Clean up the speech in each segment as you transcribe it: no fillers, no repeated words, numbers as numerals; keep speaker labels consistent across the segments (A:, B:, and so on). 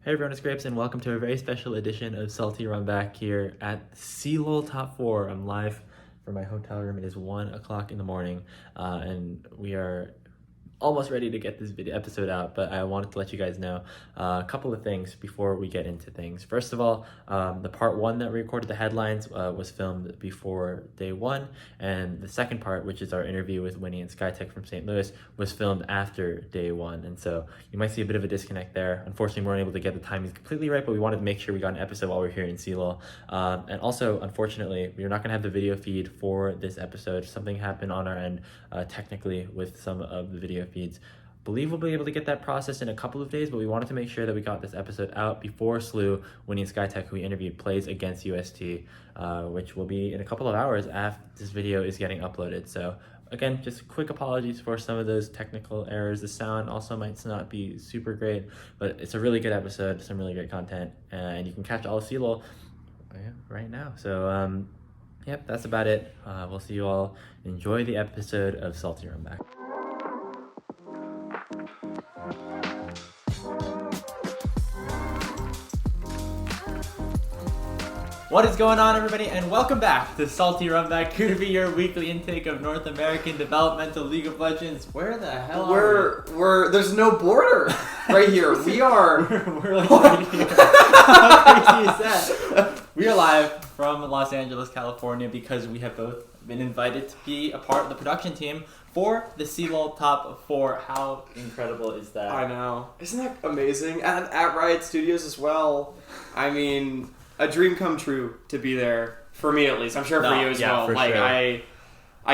A: Hey everyone, it's Grapes and welcome to a very special edition of Salty Runback here at CLOL Top 4. I'm live from my hotel room. It is 1 o'clock in the morning and we are almost ready to get this video episode out, but I wanted to let you guys know a couple of things before we get into things. First of all, the part one that we recorded, the headlines, was filmed before day one, and the second part, which is our interview with Winnie and SkyTec from St. Louis, was filmed after day one, and so you might see a bit of a disconnect there. Unfortunately, we weren't able to get the timings completely right, but we wanted to make sure we got an episode while we're here in CLOL. And also, unfortunately, we're not going to have the video feed for this episode. Something happened on our end technically with some of the video feeds. Believe we'll be able to get that processed in a couple of days, but we wanted to make sure that we got this episode out before SLU Winnie and SkyTec, who we interviewed, plays against UST, which will be in a couple of hours after this video is getting uploaded. So again, just quick apologies for some of those technical errors. The sound also might not be super great, but it's a really good episode, some really great content, and you can catch all of CLOL right now. So yep, that's about it. We'll see you all. Enjoy the episode of Salty Runback. What is going on, everybody, and welcome back to Salty Runback, here to be your weekly intake of North American Developmental League of Legends. Where the hell are we?
B: There's no border right here. We are...
A: we're like right here. How crazy is that? We are live from Los Angeles, California, because we have both been invited to be a part of the production team for the CLOL Top 4. How incredible is that?
B: I know. Isn't that amazing? And at Riot Studios as well. I mean, a dream come true to be there, for me at least. I'm sure for you as well. Like, sure. I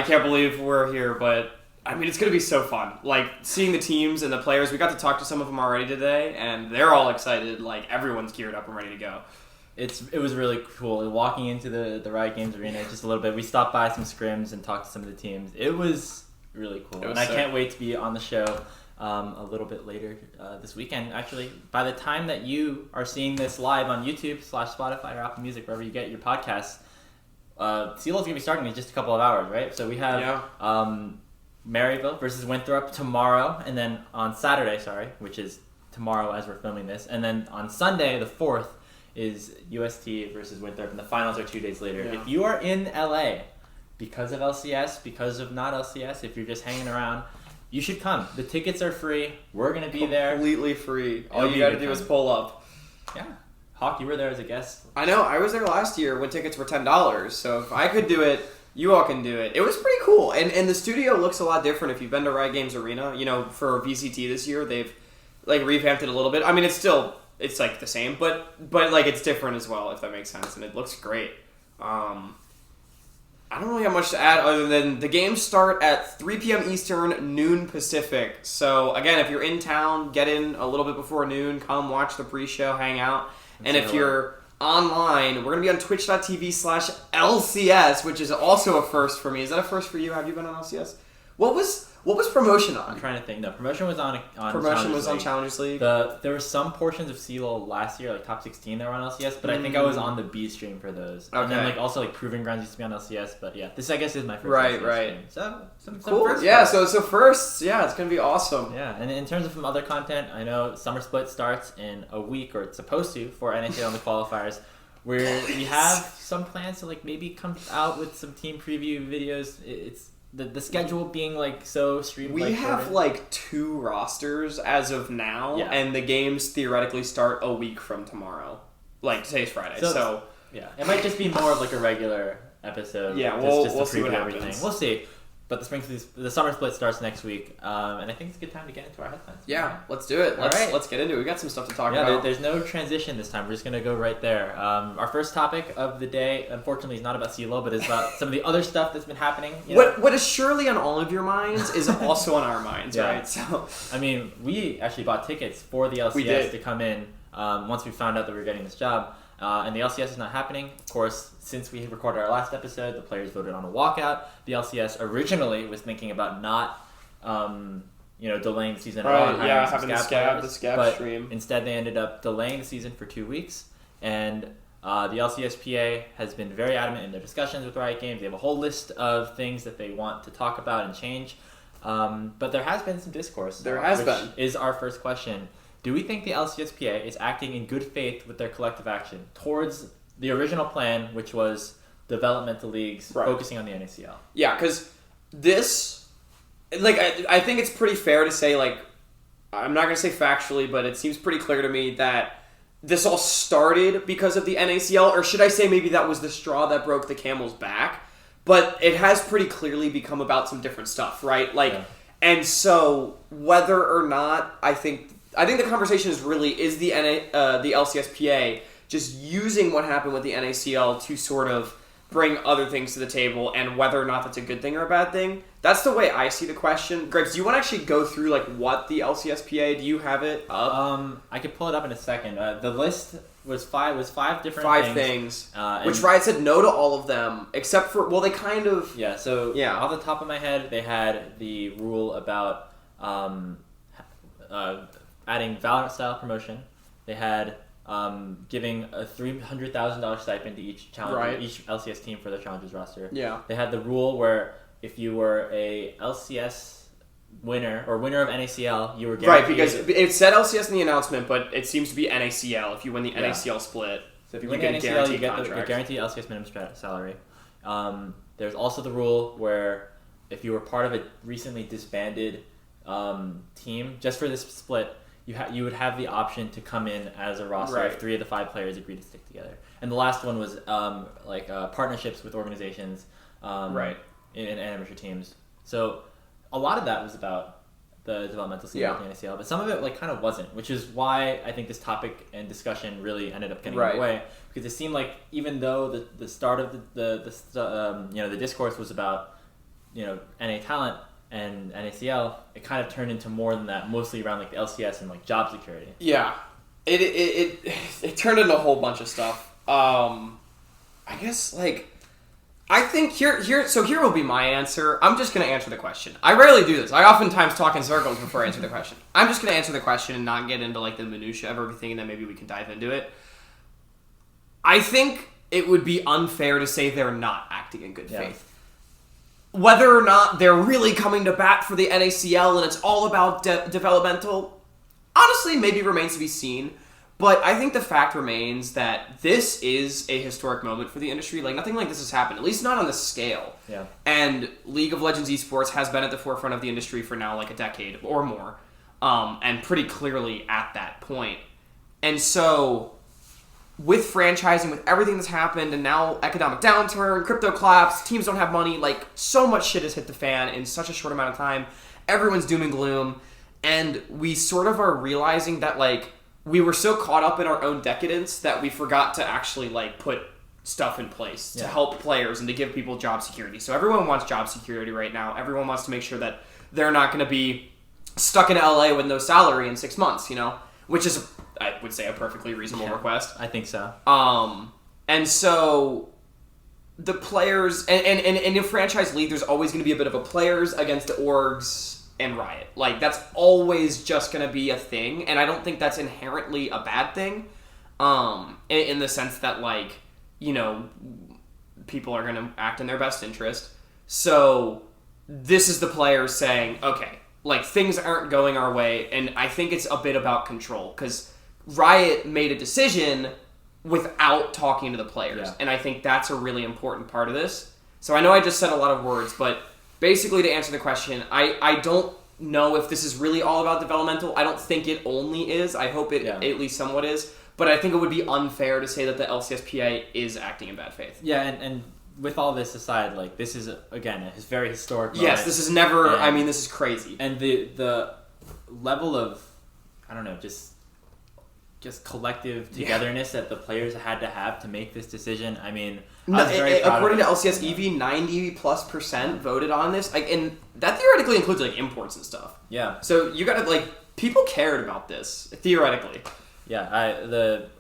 B: can't believe we're here, but I mean, it's going to be so fun. Like, seeing the teams and the players. We got to talk to some of them already today, and they're all excited. Like, everyone's geared up and ready to go.
A: It was really cool. Walking into the Riot Games arena just a little bit. We stopped by some scrims and talked to some of the teams. It was really cool. And sick. I can't wait to be on the show a little bit later this weekend. Actually, by the time that you are seeing this live on YouTube / Spotify or Apple Music, wherever you get your podcasts, CLOL's going to be starting in just a couple of hours, right? So we have Maryville versus Winthrop tomorrow, and then on Saturday, which is tomorrow as we're filming this, and then on Sunday, the 4th, is UST versus Winthrop, and the finals are 2 days later. Yeah. If you are in LA because of LCS, because of not LCS, if you're just hanging around, you should come. The tickets are free. We're going to be there.
B: Completely free. All you got to do is pull up.
A: Yeah. Hawk, you were there as a guest.
B: I know. I was there last year when tickets were $10. So if I could do it, you all can do it. It was pretty cool. And the studio looks a lot different. If you've been to Riot Games Arena, you know, for VCT this year, they've like revamped it a little bit. I mean, it's like the same, but like it's different as well, if that makes sense, and it looks great. I don't really have much to add other than the games start at 3 p.m. Eastern, noon Pacific. So again, if you're in town, get in a little bit before noon, come watch the pre-show, hang out. And if you're online, we're going to be on twitch.tv/LCS, which is also a first for me. Is that a first for you? Have you been on LCS? What was promotion on?
A: I'm trying to think. No, promotion was on
B: Challengers League.
A: There were some portions of CLOL last year, like top 16, that were on LCS, but I think I was on the B stream for those. Okay. And then also Proving Grounds used to be on LCS, but yeah, this I guess is my first LCS stream. So some
B: cool.
A: First
B: yeah, so firsts, yeah, it's gonna be awesome.
A: Yeah, and in terms of some other content, I know Summer Split starts in a week, or it's supposed to, for NACL on the qualifiers. Where we have some plans to maybe come out with some team preview videos. It's the schedule being so streamed.
B: We have 2 rosters as of now, and the games theoretically start a week from tomorrow. Today's Friday, so
A: yeah, it might just be more of a regular episode.
B: Yeah, we'll see what happens.
A: We'll see. But the Summer Split starts next week, and I think it's a good time to get into our headlines.
B: Yeah, let's do it. Let's get into it. We got some stuff to talk about.
A: There's no transition this time. We're just going to go right there. Our first topic of the day, unfortunately, is not about CLOL, but is about some of the other stuff that's been happening.
B: What is surely on all of your minds is also on our minds, right? So,
A: I mean, we actually bought tickets for the LCS to come in once we found out that we were getting this job. And the LCS is not happening. Of course, since we recorded our last episode, the players voted on a walkout. The LCS originally was thinking about not, delaying the season at all.
B: Having the scab stream.
A: Instead, they ended up delaying the season for 2 weeks. And the LCSPA has been very adamant in their discussions with Riot Games. They have a whole list of things that they want to talk about and change. But there has been some discourse.
B: There has been.
A: Is our first question. do we think the LCSPA is acting in good faith with their collective action towards the original plan, which was developmental leagues focusing on the NACL?
B: Yeah, because this, like, I think it's pretty fair to say, like, I'm not going to say factually, but it seems pretty clear to me that this all started because of the NACL, or should I say maybe that was the straw that broke the camel's back, but it has pretty clearly become about some different stuff, right? Like, and so whether or not, I think the conversation is the LCSPA just using what happened with the NACL to sort of bring other things to the table, and whether or not that's a good thing or a bad thing. That's the way I see the question. Greg, do you want to actually go through like what the LCSPA? Do you have it up?
A: I could pull it up in a second. The list was five different
B: things. Which Riot said no to all of them, except for they kind of
A: off the top of my head, they had the rule about adding Valorant style promotion. They had giving a $300,000 stipend to each each LCS team for their challenges roster.
B: Yeah.
A: They had the rule where if you were a LCS winner or winner of NACL, you were guaranteed.
B: Right, because it said LCS in the announcement, but it seems to be NACL if you win the NACL split.
A: So if you win the NACL, you get the guaranteed LCS minimum salary. There's also the rule where if you were part of a recently disbanded team, just for this split, you would have the option to come in as a roster if 3 of the 5 players agree to stick together. And the last one was partnerships with organizations in amateur teams. So a lot of that was about the developmental scene of the NACL, but some of it kind of wasn't, which is why I think this topic and discussion really ended up getting in the way, because it seemed like even though the start of the discourse was about NA talent and NACL, it kind of turned into more than that, mostly around like the LCS and like job security.
B: Yeah, it turned into a whole bunch of stuff. I guess I think here will be my answer. I'm just going to answer the question. I rarely do this. I oftentimes talk in circles before I answer the question. I'm just going to answer the question and not get into the minutia of everything, and then maybe we can dive into it. I think it would be unfair to say they're not acting in good faith. Whether or not they're really coming to bat for the NACL and it's all about developmental, honestly, maybe remains to be seen. But I think the fact remains that this is a historic moment for the industry. Nothing like this has happened, at least not on this scale.
A: Yeah.
B: And League of Legends esports has been at the forefront of the industry for now a decade or more, and pretty clearly at that point. And so, with franchising, with everything that's happened, and now economic downturn, crypto collapse, teams don't have money, so much shit has hit the fan in such a short amount of time. Everyone's doom and gloom, and we sort of are realizing that, we were so caught up in our own decadence that we forgot to actually put stuff in place to help players and to give people job security. So everyone wants job security right now. Everyone wants to make sure that they're not going to be stuck in LA with no salary in 6 months, which is, I would say, a perfectly reasonable request.
A: I think so.
B: And so the players and in a franchise league, there's always going to be a bit of a players against the orgs and Riot. That's always just going to be a thing, and I don't think that's inherently a bad thing, in the sense that, people are going to act in their best interest. So this is the players saying, okay, things aren't going our way, and I think it's a bit about control, because Riot made a decision without talking to the players, and I think that's a really important part of this. So I know I just said a lot of words, but basically, to answer the question, I don't know if this is really all about developmental. I don't think it only is. I hope it at least somewhat is. But I think it would be unfair to say that the LCSPA is acting in bad faith.
A: Yeah, and with all this aside, this is, again, a very historic moment.
B: Yes, this is never... this is crazy.
A: And the level of, I don't know, just collective togetherness that the players had to have to make this decision.
B: According to LCS EV, 90+% voted on this. And that theoretically includes imports and stuff.
A: Yeah.
B: So you gotta people cared about this theoretically.
A: Yeah.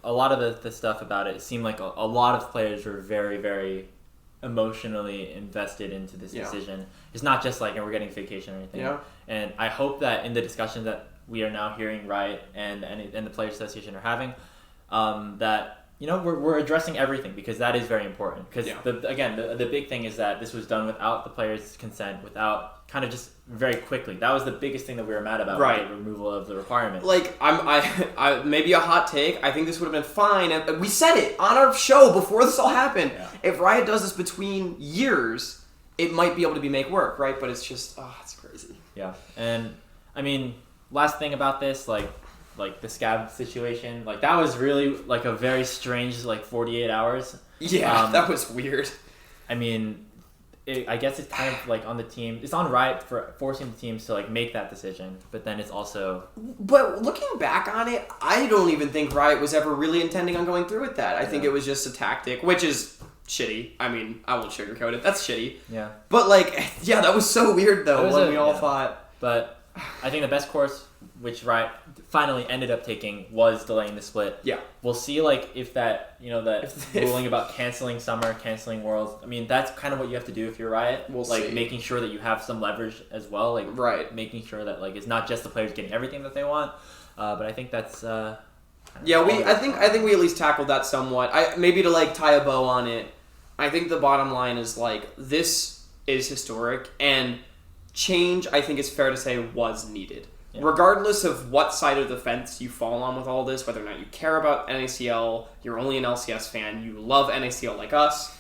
A: A lot of the stuff about it seemed like a lot of players were very, very emotionally invested into this decision. It's not just we're getting vacation or anything.
B: Yeah.
A: And I hope that in the discussion that we are now hearing Riot and the Players Association are having, that we're addressing everything because that is very important. Because the big thing is that this was done without the players' consent, without kind of just very quickly. That was the biggest thing that we were mad about, with the removal of the requirement.
B: Like, I maybe a hot take. I think this would have been fine. And we said it on our show before this all happened. Yeah. If Riot does this between years, it might be able to make work, right? But it's just, it's crazy.
A: Yeah, and I mean, last thing about this, like the scab situation, like that was really like a very strange 48 hours.
B: Yeah, that was weird.
A: I mean, I guess it's kind of like on the team. It's on Riot for forcing the teams to make that decision, but then it's also.
B: But looking back on it, I don't even think Riot was ever really intending on going through with that. I think it was just a tactic, which is shitty. I mean, I won't sugarcoat it. That's shitty.
A: Yeah.
B: But that was so weird though when we all thought.
A: But I think the best course, which Riot finally ended up taking, was delaying the split.
B: Yeah.
A: We'll see if that that ruling about canceling Summer, canceling Worlds. I mean, that's kind of what you have to do if you're Riot.
B: We'll see.
A: Making sure that you have some leverage as well. Making sure that it's not just the players getting everything that they want. But I think that's. I
B: think we at least tackled that somewhat. Maybe to tie a bow on it. I think the bottom line is this is historic, and change, I think it's fair to say, was needed. Yeah. Regardless of what side of the fence you fall on with all this, whether or not you care about NACL, you're only an LCS fan, you love NACL like us,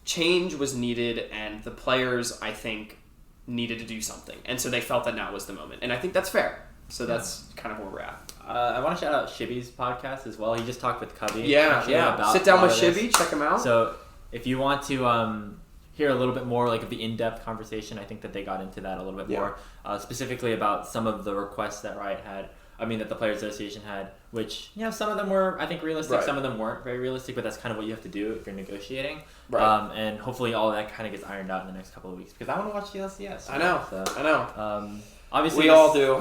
B: change was needed, and the players, I think, needed to do something. And so they felt that now was the moment. And I think that's fair. So that's kind of where we're at.
A: I want to shout out Shibby's podcast as well. He just talked with Cubby.
B: Yeah. Sit down with Shibby. Check him out.
A: So if you want to hear a little bit more of the in-depth conversation, I think that they got into that a little bit more, specifically about some of the requests that Riot had. I mean, that the Players Association had, which some of them were, I think, realistic. Some of them weren't very realistic, but that's kind of what you have to do if you're negotiating. Right. And hopefully all of that kind of gets ironed out in the next couple of weeks because I want to watch the LCS.
B: I know.
A: Obviously,
B: we all do.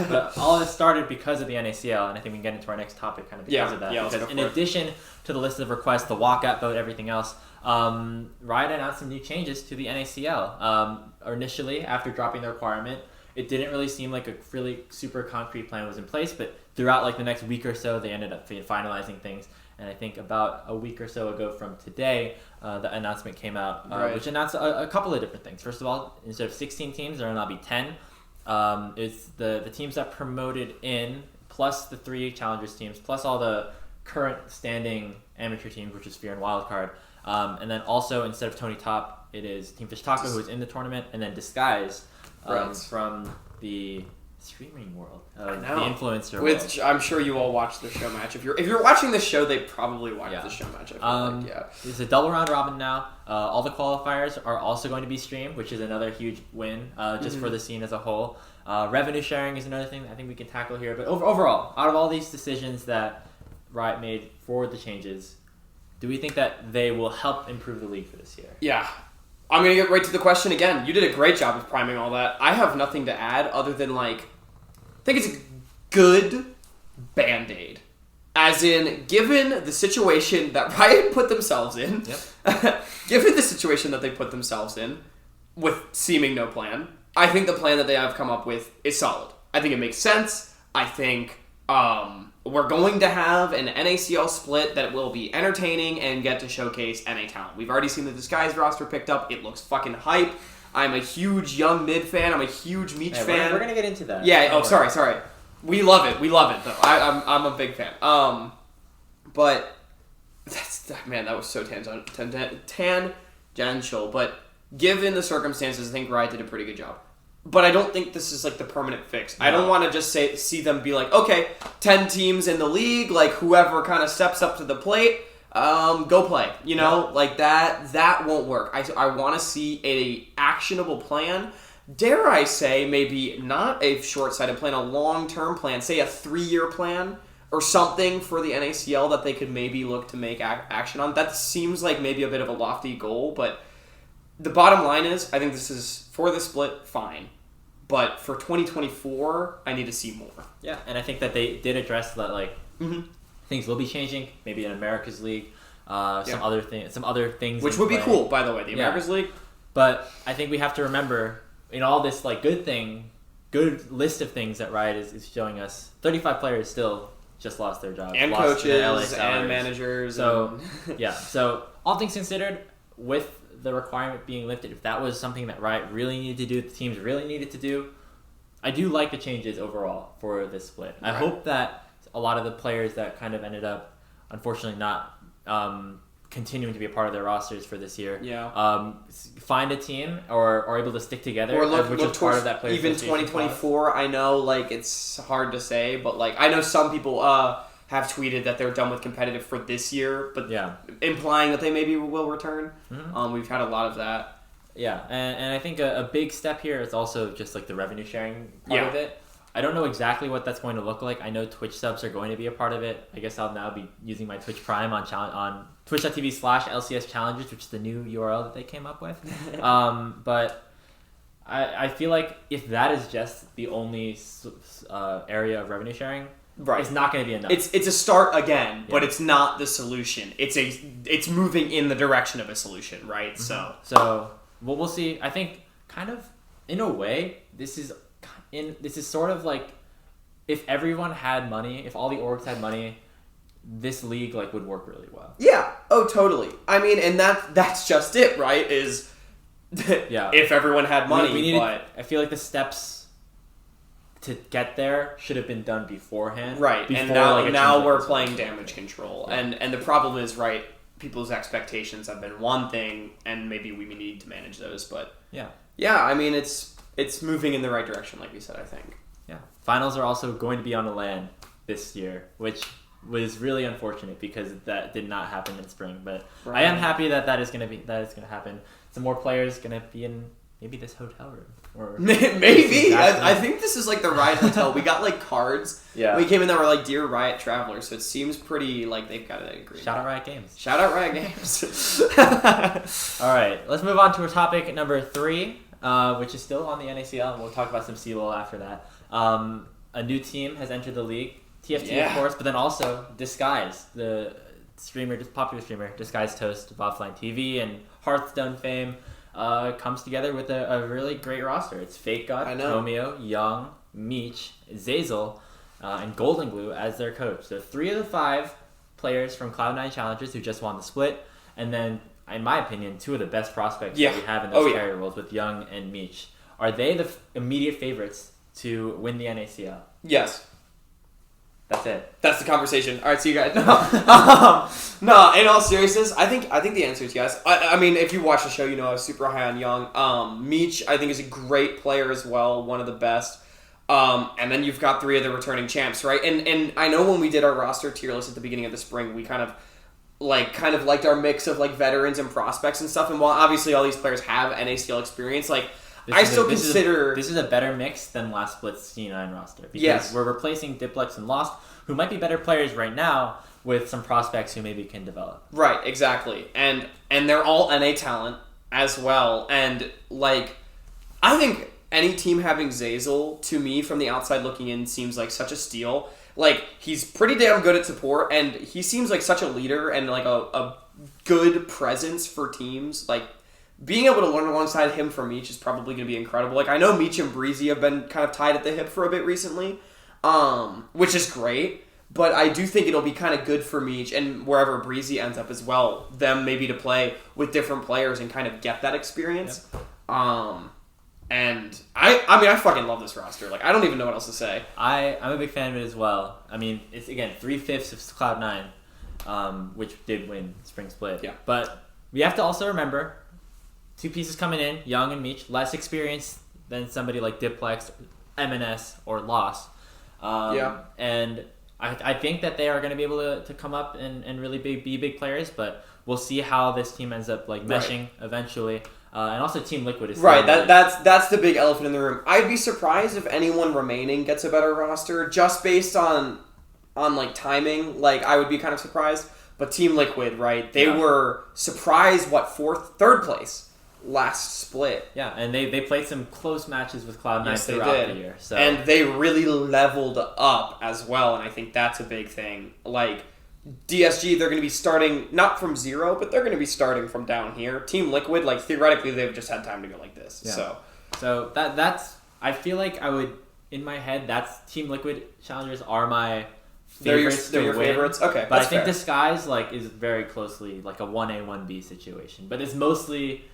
A: But all this started because of the NACL, and I think we can get into our next topic kind of because of that. Yeah, because in addition to the list of requests, the walkout vote, everything else, Riot announced some new changes to the NACL. Initially, after dropping the requirement, it didn't really seem like a really super concrete plan was in place, but throughout the next week or so, they ended up finalizing things. And I think about a week or so ago from today, the announcement came out, which announced a couple of different things. First of all, instead of 16 teams, there will now be 10. It's the teams that promoted in, plus the 3 challengers teams, plus all the current standing amateur teams, which is Fear and Wildcard. And then also, instead of Tony Top, it is Team Fish Taco, who is in the tournament, and then Disguise from the streaming world, the influencer
B: world. I'm sure you all watched the show match. If you're watching the show, they probably watched the show match.
A: It's a double round robin now. All the qualifiers are also going to be streamed, which is another huge win just for the scene as a whole. Revenue sharing is another thing that I think we can tackle here. But overall, out of all these decisions that Riot made for the changes, do we think that they will help improve the league for this year?
B: Yeah. I'm going to get right to the question again. You did a great job of priming all that. I have nothing to add other than, I think it's a good Band-Aid. As in, given the situation that Riot put themselves in, given the situation that they put themselves in, with seeming no plan, I think the plan that they have come up with is solid. I think it makes sense. I think we're going to have an NACL split that will be entertaining and get to showcase NA talent. We've already seen the Disguise roster picked up. It looks fucking hype. I'm a huge Young Mid fan. I'm a huge Meech fan.
A: We're going to get into that.
B: Yeah, sorry. We love it, though. I'm a big fan. But, that was so tangential. But given the circumstances, I think Riot did a pretty good job. But I don't think this is the permanent fix. No. I don't want to just see them be okay, 10 teams in the league, whoever kind of steps up to the plate, go play. That won't work. I want to see a actionable plan. Dare I say, maybe not a short-sighted plan, a long-term plan, say a 3-year plan or something for the NACL that they could maybe look to make action on. That seems like maybe a bit of a lofty goal, but the bottom line is, I think this is, for the split, fine. But for 2024, I need to see more.
A: Yeah, and I think that they did address that, things will be changing, maybe in America's League, some other things.
B: Which would be cool, by the way, the America's League.
A: But I think we have to remember, in all this, good list of things that Riot is showing us, 35 players still just lost their jobs.
B: And
A: lost their LA
B: coaches and managers.
A: So, yeah. So, all things considered, with the requirement being lifted, if that was something that Riot really needed to do, the teams really needed to do, I do like the changes overall for this split. I hope that a lot of the players that kind of ended up, unfortunately, not continuing to be a part of their rosters for this year, find a team or are able to stick together,
B: or look
A: which is part of that player
B: even 2024. I know, like, it's hard to say, but like I know some people have tweeted that they're done with competitive for this year, but implying that they maybe will return. Mm-hmm. We've had a lot of that.
A: Yeah, and I think a big step here is also just like the revenue sharing part of it. I don't know exactly what that's going to look like. I know Twitch subs are going to be a part of it. I guess I'll now be using my Twitch Prime on twitch.tv/LCS Challenges, which is the new URL that they came up with. But I feel like if that is just the only area of revenue sharing, it's not going to be enough.
B: It's a start again, but it's not the solution. It's moving in the direction of a solution, right?
A: Mm-hmm. So we'll see. I think kind of in a way this is sort of like if everyone had money, if all the orgs had money, this league like would work really well.
B: Yeah. Oh, totally. I mean, and that's just it, right? Is if everyone had money,
A: I feel like the steps to get there should have been done beforehand.
B: Right. And now we're playing damage control. Yeah. And the problem is, right, people's expectations have been one thing, and maybe we need to manage those, but yeah, I mean, it's moving in the right direction, like we said, I think.
A: Yeah. Finals are also going to be on the LAN this year, which was really unfortunate because that did not happen in spring. But I am happy that is going to happen. Some more players going to be in maybe this hotel room. Or
B: maybe. I think this is like the Riot Hotel. We got like cards.
A: Yeah.
B: We came in that were like Dear Riot Travelers, so it seems pretty like they've got an agreement.
A: Shout out Riot Games.
B: Shout out Riot Games.
A: All right, let's move on to topic number 3. Which is still on the NACL, and we'll talk about some CLOL after that. A new team has entered the league, TFT of course, but then also Disguise, the popular streamer, Disguise Toast of Offline TV and Hearthstone fame, comes together with a really great roster. It's Fake God, Romeo, Young, Meech, Zazel, and Golden Glue as their coach. So 3 of the 5 players from Cloud9 Challengers who just won the split, and then in my opinion, 2 of the best prospects that we have in those carrier roles with Young and Meech. Are they the immediate favorites to win the NACL?
B: Yes.
A: That's it.
B: That's the conversation. All right, see you guys. No, in all seriousness, I think the answer is yes. I mean, if you watch the show, you know I was super high on Young. Meech, I think, is a great player as well, one of the best. And then you've got 3 of the returning champs, right? And I know when we did our roster tier list at the beginning of the spring, we kind of liked our mix of like veterans and prospects and stuff. And while obviously all these players have NACL experience, like this is
A: a better mix than last split's C9 roster because we're replacing Diplex and Lost, who might be better players right now, with some prospects who maybe can develop.
B: Right, exactly, and they're all NA talent as well. And like, I think any team having Zazel, to me from the outside looking in, seems like such a steal. Like, he's pretty damn good at support, and he seems like such a leader and like a good presence for teams. Like, being able to learn alongside him from Meech is probably going to be incredible. Like, I know Meech and Breezy have been kind of tied at the hip for a bit recently, which is great, but I do think it'll be kind of good for Meech and wherever Breezy ends up as well, them maybe to play with different players and kind of get that experience. Yep. And I mean, I fucking love this roster. Like, I don't even know what else to say.
A: I'm a big fan of it as well. I mean, it's, again, 3/5 of Cloud9, which did win Spring Split.
B: Yeah.
A: But we have to also remember, 2 pieces coming in, Young and Meech, less experienced than somebody like Diplex, MNS, or Lost. And I think that they are going to be able to come up and really be big players, but we'll see how this team ends up like meshing eventually. And also Team Liquid is
B: right. That's the big elephant in the room. I'd be surprised if anyone remaining gets a better roster just based on like timing. Like, I would be kind of surprised. But Team Liquid, right? They were surprised, third place last split.
A: Yeah, and they played some close matches with Cloud9 throughout the year. So.
B: And they really leveled up as well, and I think that's a big thing. Like, DSG, they're going to be starting, not from 0, but they're going to be starting from down here. Team Liquid, like, theoretically, they've just had time to go like this.
A: Yeah. So that's, I feel like I would, in my head, that's Team Liquid challengers are my favorites
B: they're your
A: win,
B: favorites. Okay,
A: but I think Disguise like is very closely like a 1A 1B situation, but it's mostly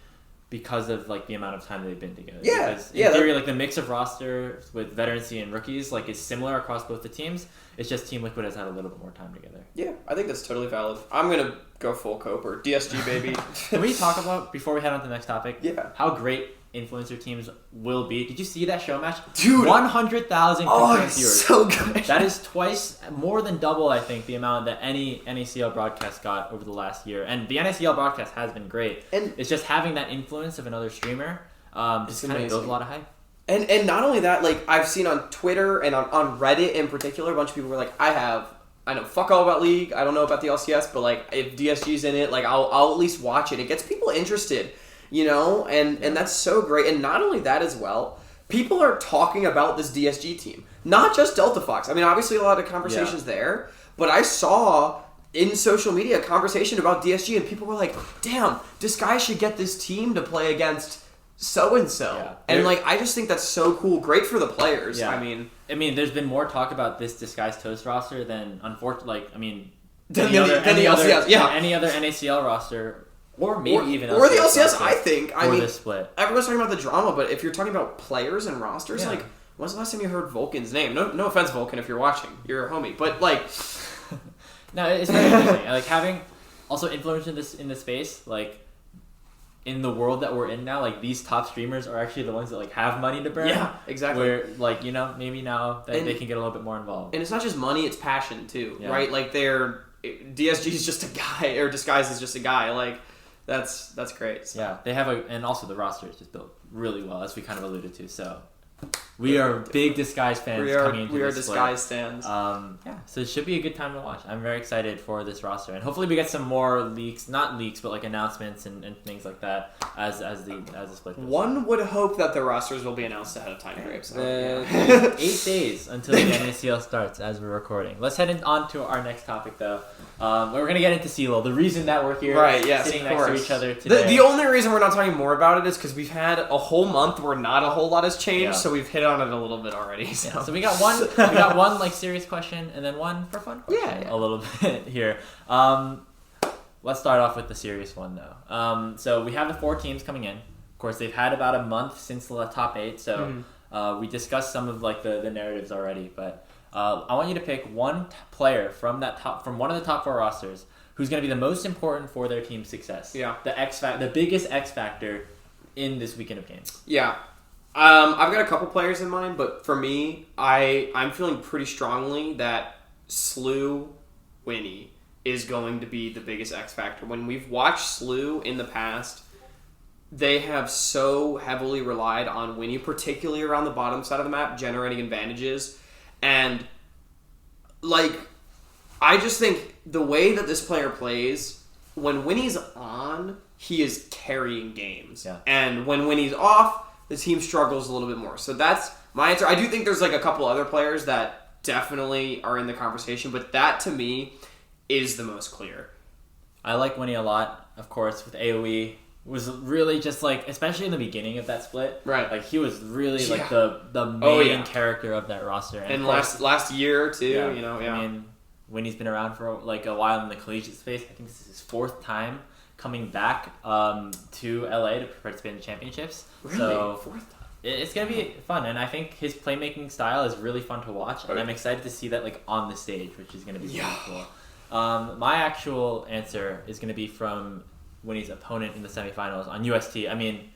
A: because of like the amount of time they've been together.
B: Yeah,
A: because in theory, like the mix of roster with veterancy and rookies like is similar across both the teams. It's just Team Liquid has had a little bit more time together.
B: Yeah, I think that's totally valid. I'm gonna go full Coper, DSG baby.
A: Can we talk about before we head on to the next topic?
B: Yeah,
A: how great influencer teams will be. Did you see that show match?
B: Dude,
A: 100,000 viewers.
B: So good.
A: That is more than double, I think, the amount that any NACL broadcast got over the last year. And the NACL broadcast has been great. And it's just having that influence of another streamer just kind of builds a lot of hype.
B: And not only that, like I've seen on Twitter and on Reddit in particular, a bunch of people were like, I know fuck all about League, I don't know about the LCS, but like if DSG's in it, like I'll at least watch it. It gets people interested, you know, and that's so great. And not only that as well, people are talking about this DSG team, not just Delta Fox. I mean, obviously a lot of conversations there, but I saw in social media a conversation about DSG, and people were like, damn, this guy should get this team to play against so-and-so. And like I just think that's so cool. Great for the players. I mean
A: there's been more talk about this Disguised Toast roster than unfortunately
B: than any other
A: NACL roster, or maybe even
B: or the LCS. I think
A: this split.
B: Everyone's talking about the drama, but if you're talking about players and rosters, like when's the last time you heard Vulcan's name? No offense, Vulcan, if you're watching, you're a homie, but like
A: no, it's very interesting. Like having also influence in this space, like in the world that we're in now, like these top streamers are actually the ones that like have money to burn.
B: Yeah, exactly.
A: Where like maybe now that they can get a little bit more involved.
B: And it's not just money; it's passion too, right? Like DSG is just a guy, or Disguise is just a guy. Like that's great. So.
A: Yeah, they have and also the roster is just built really well, as we kind of alluded to. So we are big Disguise fans coming into this.
B: We are Disguise fans.
A: So it should be a good time to watch. I'm very excited for this roster, and hopefully we get some more not leaks, but like announcements and things like that as the split goes.
B: One would hope that the rosters will be announced ahead of time, Graves. So,
A: 8 days until the NACL starts as we're recording. Let's head on to our next topic, though. We're going to get into CLOL. The reason that we're here sitting next to each other today.
B: The only reason we're not talking more about it is because we've had a whole month where not a whole lot has changed, so we've hit on it a little bit already. So,
A: so we got one like serious question and then one for fun question a little bit here. Let's start off with the serious one, though. So we have the 4 teams coming in. Of course, they've had about a month since the top 8, so we discussed some of like the narratives already, but I want you to pick one player from one of the top 4 rosters who's going to be the most important for their team's success. Yeah. The biggest X factor in this weekend of games.
B: Yeah. I've got a couple players in mind, but for me, I'm feeling pretty strongly that SLU Winnie is going to be the biggest X factor. When we've watched SLU in the past, they have so heavily relied on Winnie, particularly around the bottom side of the map, generating advantages. And, like, I just think the way that this player plays, when Winnie's on, he is carrying games. Yeah. And when Winnie's off, the team struggles a little bit more. So that's my answer. I do think there's, like, a couple other players that definitely are in the conversation, but that, to me, is the most clear.
A: I like Winnie a lot, of course, with AoE. Was really just like, especially in the beginning of that split,
B: right?
A: Like he was really like the main character of that roster.
B: And last year too, you know,
A: I mean, Winnie's been around for like a while in the collegiate space. I think this is his 4th time coming back to LA to participate in the championships.
B: Really?
A: So
B: 4th time.
A: It's gonna be fun, and I think his playmaking style is really fun to watch, and I'm excited to see that like on the stage, which is gonna be really cool. My actual answer is gonna be from Winnie's opponent in the semifinals on UST. I mean,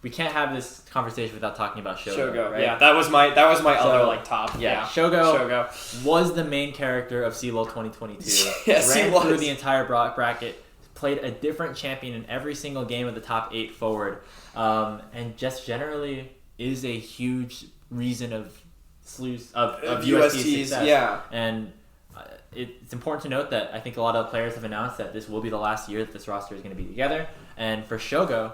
A: we can't have this conversation without talking about Shogo. Right?
B: Yeah, that was my other like top.
A: Yeah, Shogo was the main character of CLOL 2022.
B: Yes,
A: ran through the entire bracket, played a different champion in every single game of the top 8 forward, and just generally is a huge reason of UST's success.
B: Yeah,
A: and it's important to note that I think a lot of players have announced that this will be the last year that this roster is going to be together. And for Shogo,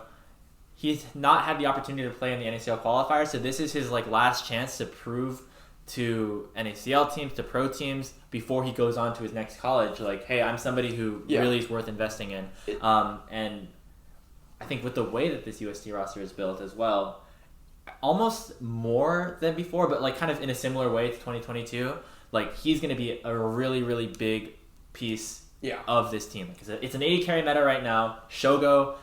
A: he's not had the opportunity to play in the NACL qualifier, so this is his like last chance to prove to NACL teams, to pro teams, before he goes on to his next college, like, hey, I'm somebody who really is worth investing in. And I think with the way that this UST roster is built as well, almost more than before, but like kind of in a similar way to 2022, like he's going to be a really, really big piece of this team. Because it's an 80 carry meta right now. Shogo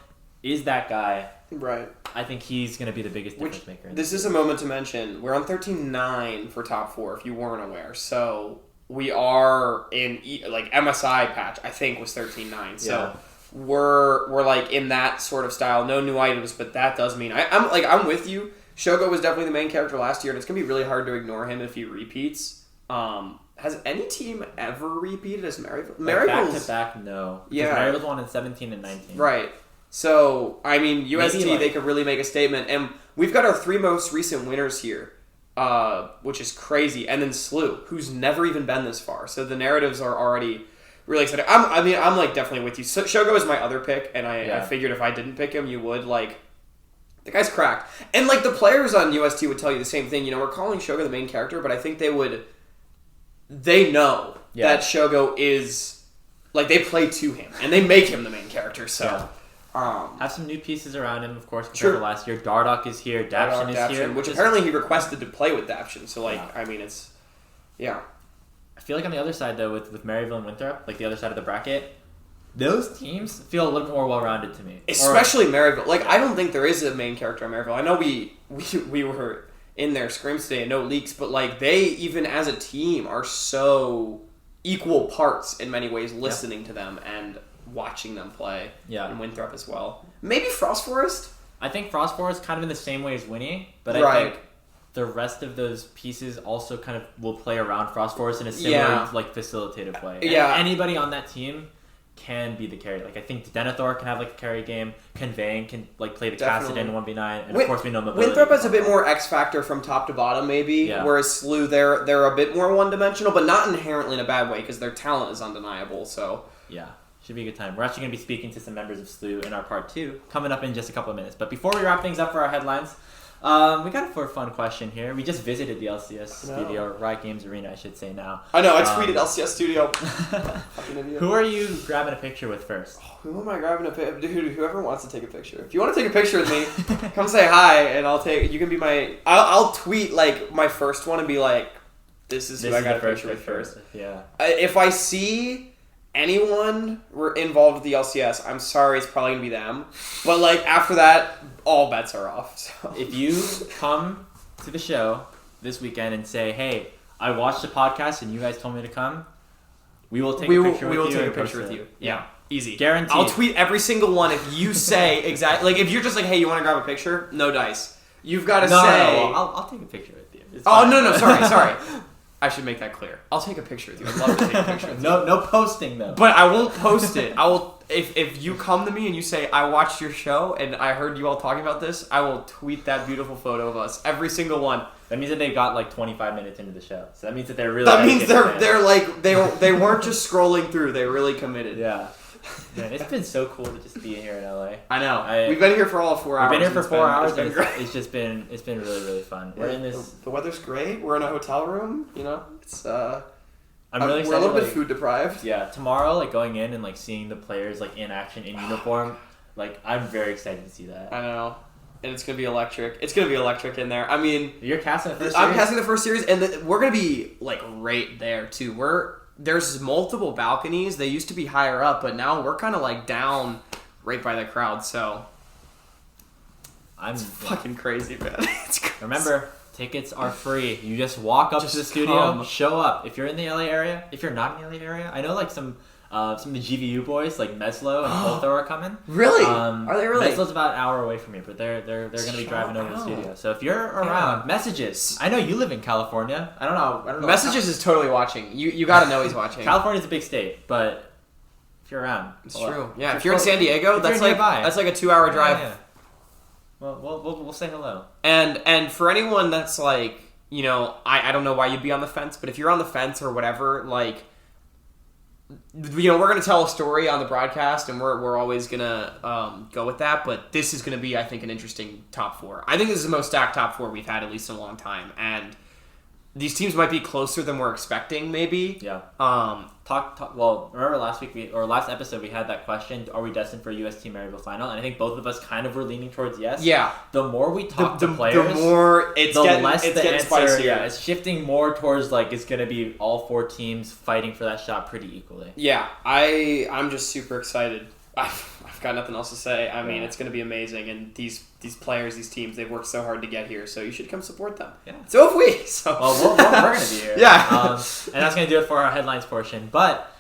A: is that guy.
B: Right.
A: I think he's going to be the biggest difference maker.
B: This is a moment to mention. We're on 13-9 for top 4, if you weren't aware. So we are in like MSI patch. I think was 13-9. So we're like in that sort of style. No new items, but that does mean I'm with you. Shogo was definitely the main character last year, and it's gonna be really hard to ignore him if he repeats. Has any team ever repeated as Maryville?
A: Back to back, no. Yeah, Maryville's won in 17 and 19.
B: Right. So, I mean, UST, they could really make a statement. And we've got our 3 most recent winners here, which is crazy. And then SLU, who's never even been this far. So the narratives are already really exciting. I'm like, definitely with you. So, Shogo is my other pick, and I figured if I didn't pick him, you would. Like, the guy's cracked. And, like, the players on UST would tell you the same thing. You know, we're calling Shogo the main character, but I think they know that Shogo is, like, they play to him. And they make him the main character, so... Yeah.
A: Have some new pieces around him, of course, compared to last year. Dardock is here. Daption is here.
B: Which apparently he requested to play with Daption. So, like, I mean, it's... Yeah.
A: I feel like on the other side, though, with Maryville and Winthrop, like the other side of the bracket, those teams feel a little more well-rounded to me.
B: Especially Maryville. Like, I don't think there is a main character on Maryville. I know we were in their scrims today and no leaks, but, like, they, even as a team, are so equal parts in many ways, listening to them and... watching them play, and Winthrop as well. Maybe Frost Forest?
A: I think Frost Forest kind of in the same way as Winnie, but I think the rest of those pieces also kind of will play around Frost Forest in a similar, like, facilitative way.
B: Yeah.
A: And anybody on that team can be the carry. Like, I think Denethor can have, like, a carry game. Conveying can, like, play the Cassidy in 1v9. And, of course, we know mobility.
B: Winthrop has a bit more X-factor from top to bottom, maybe, whereas SLU, they're a bit more one-dimensional, but not inherently in a bad way, because their talent is undeniable, so...
A: Yeah. Should be a good time. We're actually going to be speaking to some members of SLU in our part 2 coming up in just a couple of minutes. But before we wrap things up for our headlines, we got a fun question here. We just visited the LCS studio, Riot Games Arena, I should say now.
B: I know, I tweeted LCS studio. Fucking idiot.
A: Who are you grabbing a picture with first?
B: Who am I grabbing a picture? Dude, whoever wants to take a picture. If you want to take a picture with me, come say hi, and you can be my... I'll tweet, like, my first one and be like, this is who I got a picture with first.
A: Yeah.
B: If I see... anyone involved with the LCS, I'm sorry, it's probably going to be them. But, like, after that, all bets are off. So.
A: If you come to the show this weekend and say, hey, I watched the podcast and you guys told me to come, we will take a picture with you. We will take a picture with you.
B: Yeah. Easy.
A: Guaranteed.
B: I'll tweet every single one if you say exactly... Like, if you're just like, hey, you want to grab a picture? No dice. You've got to say...
A: No, I'll take a picture with you.
B: No, sorry. I should make that clear. I'll take a picture with you. I'd love to take a picture with you.
A: No posting, though.
B: But I won't post it. I will... If you come to me and you say, I watched your show and I heard you all talking about this, I will tweet that beautiful photo of us. Every single one.
A: That means that they got like 25 minutes into the show. So that means that they're really...
B: That means they're like... They weren't just scrolling through. They really committed.
A: Yeah. Man, it's been so cool to just be here in LA.
B: I know. We've been here for all 4 hours.
A: We've been here for 4 hours. It's been really, really fun. We're in this...
B: The weather's great. We're in a hotel room. You know, it's...
A: I'm really excited.
B: We're a little bit food deprived.
A: Yeah, tomorrow, like, going in and, like, seeing the players, like, in action, in uniform, like, I'm very excited to see that.
B: I know. And it's going to be electric. It's going to be electric in there. I mean...
A: You're casting the first series?
B: I'm casting the first series, and we're going to be, like, right there, too. There's multiple balconies. They used to be higher up, but now we're kind of, like, down right by the crowd, so... It's fucking crazy, man. It's crazy.
A: Remember... Tickets are free. You just walk up to the studio, show up. If you're in the LA area, if you're not in the LA area, I know like some of the GVU boys like Meslo and Coltho are coming.
B: Really? Are they really?
A: Meslo's about an hour away from me, but they're going to be driving over to the studio. So if you're around, messages. I know you live in California. I don't know.
B: Messages is totally watching. You got to know he's watching.
A: California's a big state, but if you're around,
B: it's true. Yeah, if you're in San Diego, that's like a 2-hour drive.
A: Yeah. Well, we'll say hello.
B: And for anyone that's like, you know, I don't know why you'd be on the fence, but if you're on the fence or whatever, like, you know, we're going to tell a story on the broadcast, and we're always going to go with that, but this is going to be, I think, an interesting top 4. I think this is the most stacked top 4 we've had, at least in a long time, and these teams might be closer than we're expecting, maybe.
A: Yeah. Well, remember last episode we had that question: are we destined for a UST Maryville final? And I think both of us kind of were leaning towards yes.
B: Yeah.
A: The more we talk to players,
B: the more it's getting
A: answer.
B: spicier.
A: Yeah, it's shifting more towards like it's gonna be all 4 teams fighting for that shot pretty equally.
B: Yeah, I'm just super excited. I've got nothing else to say. I mean, it's going to be amazing, and these players, these teams, they've worked so hard to get here, so you should come support them.
A: Yeah.
B: So have we. So.
A: Well, we're going to be here.
B: Yeah.
A: And that's going to do it for our headlines portion. But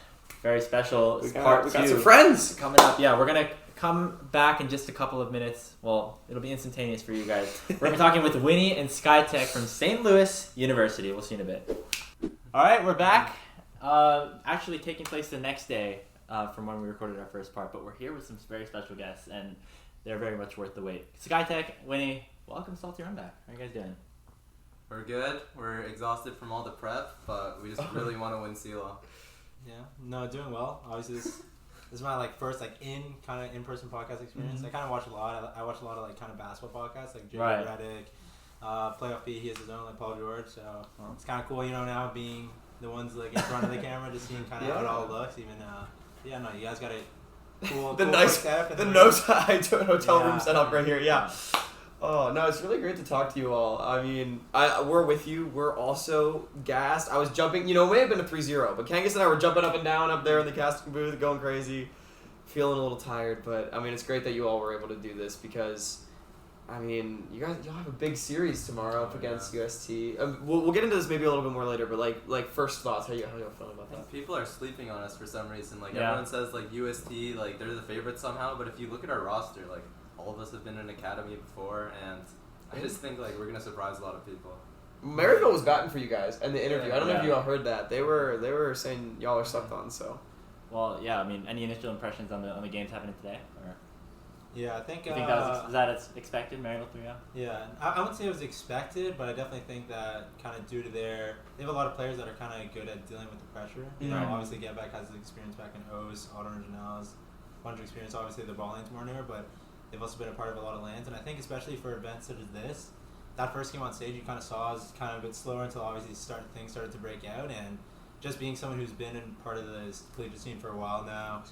A: very special part 2.
B: We got some friends
A: coming up. Yeah, we're going to come back in just a couple of minutes. Well, it'll be instantaneous for you guys. We're going to be talking with Winnie and SkyTec from St. Louis University. We'll see you in a bit. All right, we're back. Actually taking place the next day. From when we recorded our first part, but we're here with some very special guests, and they're very much worth the wait. SkyTec, Winnie, welcome to Salty Runback. How are you guys doing?
C: We're good. We're exhausted from all the prep, but we just really want to win CLOL.
D: Yeah, no, doing well. Obviously, this is my first in-person podcast experience. I kind of watch a lot. I watch a lot of kind of basketball podcasts, like Jay Redick, Playoff B. He has his own, like Paul George. So it's kind of cool, now being the ones in front of the camera, just seeing kind of how it all looks. Even yeah, no, you guys got a cool
B: nose high hotel room set up right here. Yeah. Oh no, it's really great to talk to you all. I mean, we're with you. We're also gassed. I was jumping. It may have been a 3-0, but Kangas and I were jumping up and down up there in the casting booth, going crazy, feeling a little tired. But I mean, it's great that you all were able to do this because, I mean, you'll have a big series tomorrow up against UST. We'll get into this maybe a little bit more later, but like first thoughts, how you feeling about that?
C: People are sleeping on us for some reason. Everyone says UST, they're the favorites somehow, but if you look at our roster, all of us have been in academy before, and I just think we're gonna surprise a lot of people.
B: Maryville was batting for you guys in the interview. I don't know if you all heard that. They were saying y'all are slept on. So.
A: Well, yeah. I mean, any initial impressions on the games happening today? Or?
D: Yeah, I think.
A: You think was that as expected, Maryville 3-0?
D: Yeah, I wouldn't say it was expected, but I definitely think that kind of due to they have a lot of players that are kind of good at dealing with the pressure. Obviously Get Back has experience back in O's, Auto Originals, a bunch of experience. Obviously the ball lane's more newer, but they've also been a part of a lot of lanes. And I think especially for events such as this, that first game on stage you kind of saw is kind of a bit slower until obviously things started to break out. And just being someone who's been in part of the collegiate scene for a while now.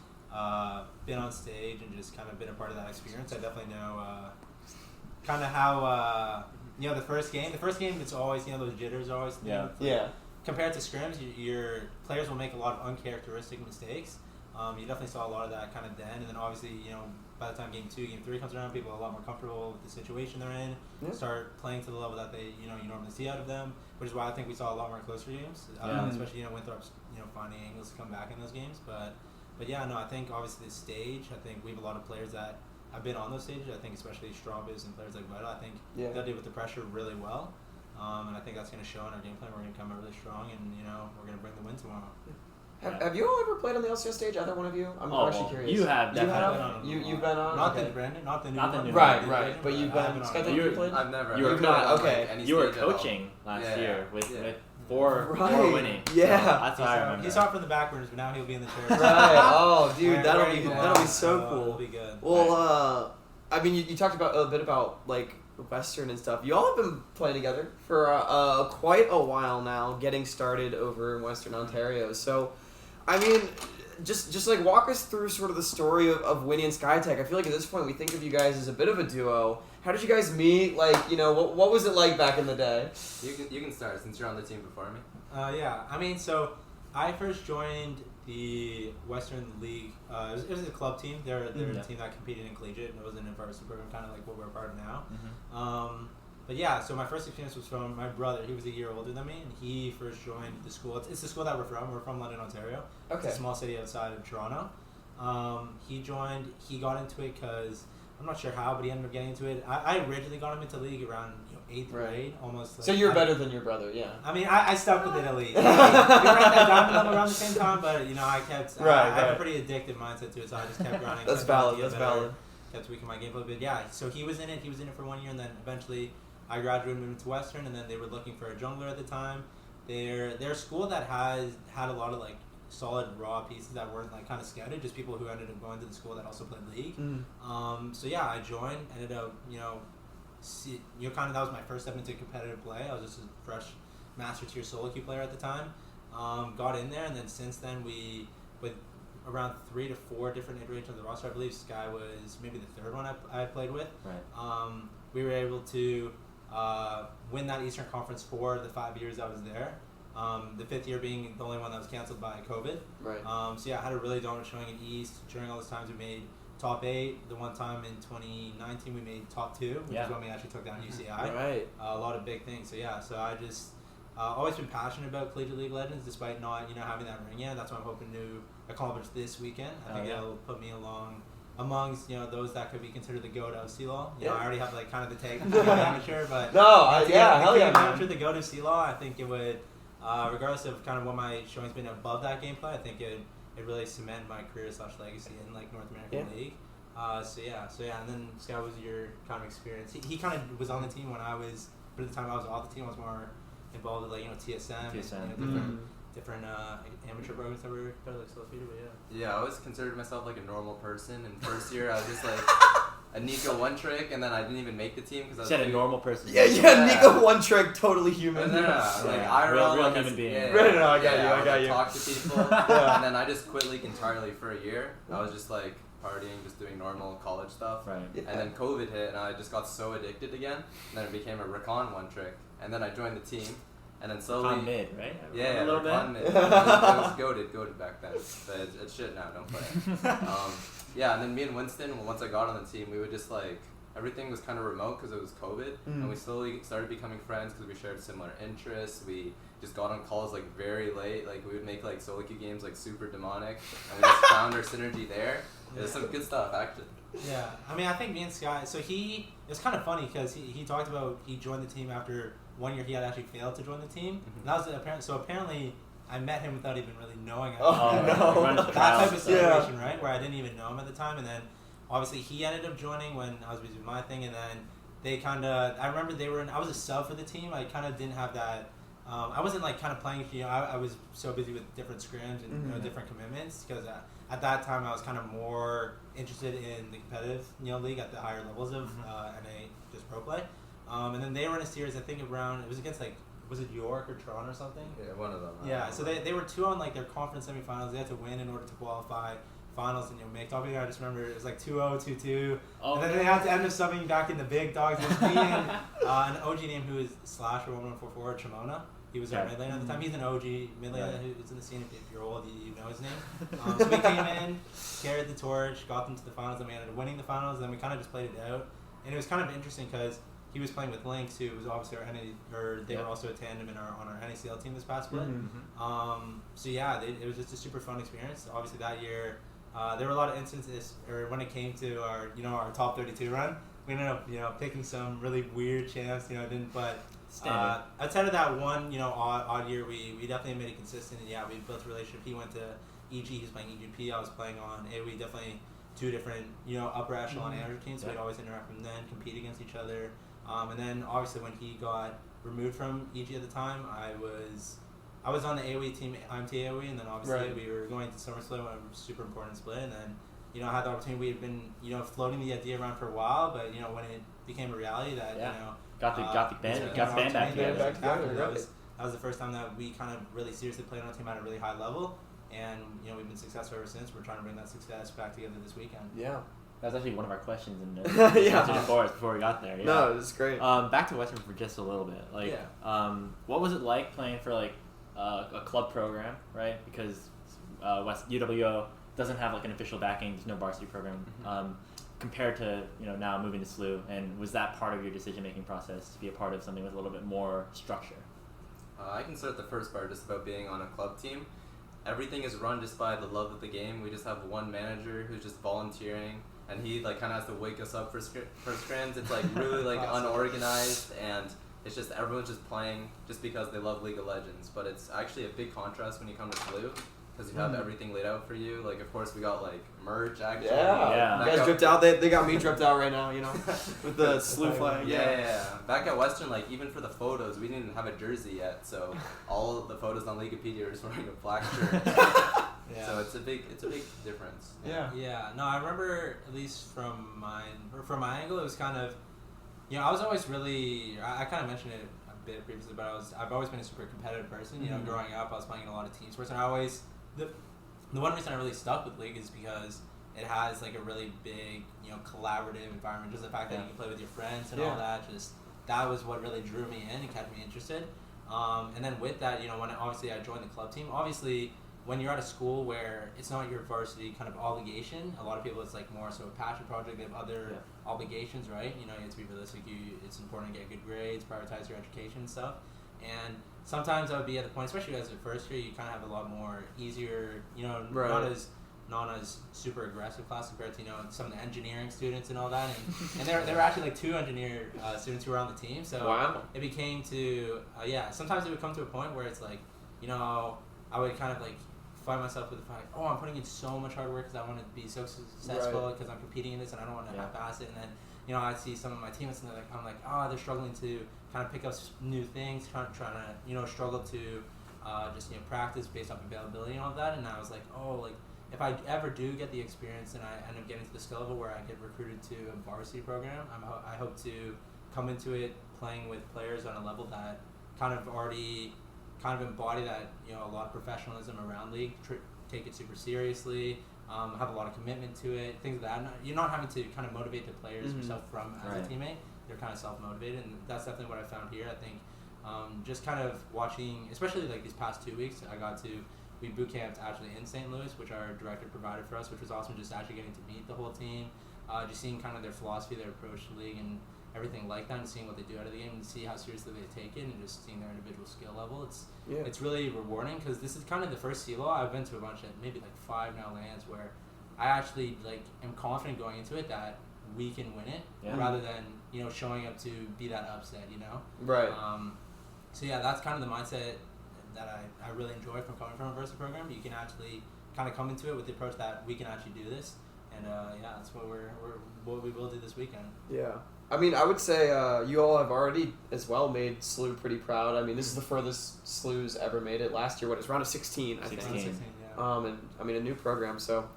D: Been on stage and just kind of been a part of that experience. I definitely know kind of how the first game. The first game, it's always those jitters are always Compared to scrims, your players will make a lot of uncharacteristic mistakes. You definitely saw a lot of that kind of then, and then obviously by the time game 2, game 3 comes around, people are a lot more comfortable with the situation they're in. Start playing to the level that they you normally see out of them, which is why I think we saw a lot more closer games. Especially Winthrop's finding angles to come back in those games, But yeah, no, I think obviously the stage, I think we have a lot of players that have been on those stages. I think especially Strawbiz and players like Vital, I think they'll deal with the pressure really well. And I think that's going to show in our game plan. We're going to come out really strong and, we're going to bring the win tomorrow.
B: Have you all ever played on the LCS stage, either one of you? I'm actually curious.
A: You have, definitely.
B: You've been on?
D: Not the Brandon, not the new one.
B: Right. But you've been on.
C: You played? I've never.
A: You were
B: not, okay.
A: You were coaching last year with for Winnie.
B: Yeah.
A: So that's what I remember.
D: He saw it from the backwards, but now he'll be in the chair.
B: Right. Oh, dude, that'll be so cool.
D: That'll be good.
B: Well, I mean, you talked about a bit about Western and stuff. You all have been playing together for quite a while now, getting started over in Western Ontario. So, I mean, just walk us through sort of the story of Winnie and SkyTec. I feel like at this point we think of you guys as a bit of a duo. How did you guys meet? What was it like back in the day?
C: You can start since you're on the team before me.
D: Yeah, I mean, so I first joined the Western League. It was a club team. They're a team that competed in collegiate. It was an varsity program, kind of like what we're a part of now. But yeah, so my first experience was from my brother. He was a year older than me, and he first joined the school. It's the school that we're from. We're from London, Ontario.
B: Okay.
D: It's a small city outside of Toronto. He got into it because, I'm not sure how, but he ended up getting into it. I originally got him into league around 8th grade, almost.
B: So you're better than your brother, yeah.
D: I mean, I stuck with it at least. We were at that diamond level around the same time, but I kept. I have a pretty addictive mindset to it, so I just kept grinding.
B: That's valid.
D: Kept tweaking my gameplay a bit. Yeah, so he was in it. He was in it for 1 year, and then eventually I graduated, moved into Western, and then they were looking for a jungler at the time. They're a school that had a lot of solid raw pieces that weren't kind of scouted, just people who ended up going to the school that also played league. So yeah, I joined, ended up kind of that was my first step into competitive play. I was just a master tier solo queue player at the time. Got in there, and then since then with around 3 to 4 different iterations of the roster. I believe Sky was maybe the third one I played with.
A: Right.
D: We were able to win that Eastern Conference for the 5 years I was there. The 5th year being the only one that was canceled by COVID.
B: Right.
D: So yeah, I had a really dominant showing in East. During all those times, we made top 8. The one time in 2019, we made top 2, which is when we actually took down UCI.
B: Right.
D: A lot of big things. So yeah, so I just always been passionate about Collegiate League Legends, despite not having that ring yet. That's what I'm hoping to accomplish this weekend. I think that'll put me along amongst those that could be considered the GOAT of CLOL. I already have like kind of the tag of amateur, but amateur, the GOAT of CLOL. I think it would, regardless of kind of what my showing's been above that gameplay, I think it really cement my career / legacy in like North American League. So yeah, and then Sky, was your kind of experience? He kind of was on the team when I was, but at the time I was off the team, I was more involved with like TSM. And, different amateur programs that were kind of like so feeder, but
C: yeah, I always considered myself like a normal person. In first year, I was just like a NACL one trick, and then I didn't even make the team because I was
A: said a normal person.
B: Yeah, NACL one trick, totally human.
C: Like I
A: real human being.
B: I got you.
C: Talk to people, and then I just quit league entirely for a year. I was just like partying, just doing normal college stuff.
A: Right.
C: And then COVID hit, and I just got so addicted again. And then it became a recon one trick, and then I joined the team. And then slowly...
A: Recon mid, right?
C: Yeah,
A: a little
C: Recon
A: bit.
C: Mid. It was goated back then. But it's shit now, don't play it. Yeah, and then me and Winston, once I got on the team, we would just like... Everything was kind of remote because it was COVID. And we slowly started becoming friends because we shared similar interests. We just got on calls like very late. Like we would make like solo queue games like super demonic. And we just found our synergy there. It was some good stuff, actually.
D: Yeah, I mean, I think me and Sky, so it was kind of funny because he talked about he joined the team after 1 year he had actually failed to join the team. And that was apparently I met him without even really knowing him. That type of situation, right? Where I didn't even know him at the time, and then obviously he ended up joining when I was busy with my thing, and then they kind of, I remember I was a sub for the team. I kind of didn't have that, I wasn't like kind of playing, I was so busy with different scrims and different commitments because at that time I was kind of more interested in the competitive league at the higher levels of NA, just pro play. And then they were in a series, I think it was against like, was it York or Toronto or something?
C: Yeah, one of them.
D: Yeah, so they were 2 on like their conference semifinals. They had to win in order to qualify finals and make top. I just remember it was like 2-0, 2-2. And then they had to end up subbing back in the big dogs. It was me and an OG name who is Slash or 1144, Chimona. He was our mid laner at the time. He's an OG mid laner who's in the scene. If you're old, you know his name. So we came in, carried the torch, got them to the finals, and we ended up winning the finals. And then we kind of just played it out. And it was kind of interesting because he was playing with Lynx, who was obviously they were also a tandem on our NACL team this past split. So yeah, it was just a super fun experience. Obviously that year, there were a lot of instances, or when it came to our our top 32 run, we ended up picking some really weird champs. But outside of that one odd year, we definitely made it consistent. And yeah, we built a relationship. He went to EG, he was playing EGP. I was playing on AoE. Definitely 2 different upper echelon amateur teams. So we'd always interact with them, then compete against each other. And then obviously when he got removed from EG at the time, I was on the AoE team, IMT AoE, and then obviously we were going to Summer Split, a super important split, and then I had the opportunity. We had been floating the idea around for a while, but when it became a reality that
A: got the band back together.
D: That was the first time that we kind of really seriously played on a team at a really high level, and we've been successful ever since. We're trying to bring that success back together this weekend.
B: Yeah.
A: That was actually one of our questions in the before we got there. Yeah.
B: No, it was great.
A: Back to Western for just a little bit. What was it like playing for like a club program, right? Because UWO doesn't have like an official backing. There's no varsity program. Compared to now moving to SLU, and was that part of your decision making process to be a part of something with a little bit more structure?
C: I can start the first part just about being on a club team. Everything is run just by the love of the game. We just have one manager who's just volunteering, and he like kind of has to wake us up for scrims. It's like really like unorganized, and it's just everyone's just playing just because they love League of Legends. But it's actually a big contrast when you come to SLU, because you have everything laid out for you. Like, of course, we got like merch actually.
B: Yeah. You guys dripped out. They got me dripped out right now. With the SLU flag.
C: Yeah. Back at Western, like even for the photos, we didn't have a jersey yet, so all of the photos on Wikipedia are just wearing a black shirt. So it's a big difference.
D: Yeah. No, I remember at least from my angle, it was kind of, I was always really, I kind of mentioned it bit previously, but I've always been a super competitive person. You know, growing up, I was playing in a lot of team sports, and the one reason I really stuck with League is because it has like a really big, you know, collaborative environment. Just the fact that you can play with your friends and all that, that was what really drew me in and kept me interested. And then with that, you know, when obviously I joined the club team, obviously when you're at a school where it's not your varsity kind of obligation, a lot of people it's like more so a passion project. They have other obligations, right? You know, you have to be realistic. It's important to get good grades, prioritize your education and stuff. And sometimes I would be at the point, especially as a first year, you kind of have a lot more easier, you know, not as super aggressive class compared to, you know, some of the engineering students and all that. And there were actually like 2 engineer students who were on the team. So it became to, sometimes it would come to a point where it's like, you know, I would kind of like find myself with the fact, I'm putting in so much hard work because I want to be so successful because I'm competing in this and I don't want to half-ass it. And then, you know, I see some of my teammates and I'm like, they're struggling to kind of pick up new things, trying to, you know, struggle to just, you know, practice based off availability and all that. And I was like, if I ever do get the experience and I end up getting to the skill level where I get recruited to a varsity program, I hope to come into it playing with players on a level that kind of already embody that, you know, a lot of professionalism around league, take it super seriously, have a lot of commitment to it, things like that. You're not having to kind of motivate the players yourself as a teammate. They're kind of self-motivated, and that's definitely what I found here. I think just kind of watching, especially like these past 2 weeks, we boot camped actually in St. Louis, which our director provided for us, which was awesome, just actually getting to meet the whole team, just seeing kind of their philosophy, their approach to the league, and everything like that, and seeing what they do out of the game, and see how seriously they take it, and just seeing their individual skill level. It's really rewarding, because this is kind of the first CLOL. I've been to a bunch of, maybe like 5 now lands, where I actually like am confident going into it that we can win it, rather than, you know, showing up to be that upset, you know?
B: Right.
D: So yeah, that's kind of the mindset that I really enjoy from coming from a varsity program. You can actually kind of come into it with the approach that we can actually do this, and that's what we will do this weekend. Yeah.
B: I mean, I would say you all have already as well made SLU pretty proud. I mean, this is the furthest SLU's ever made it. Last year, round of 16, I think.
D: 16,
B: and I mean, a new program, so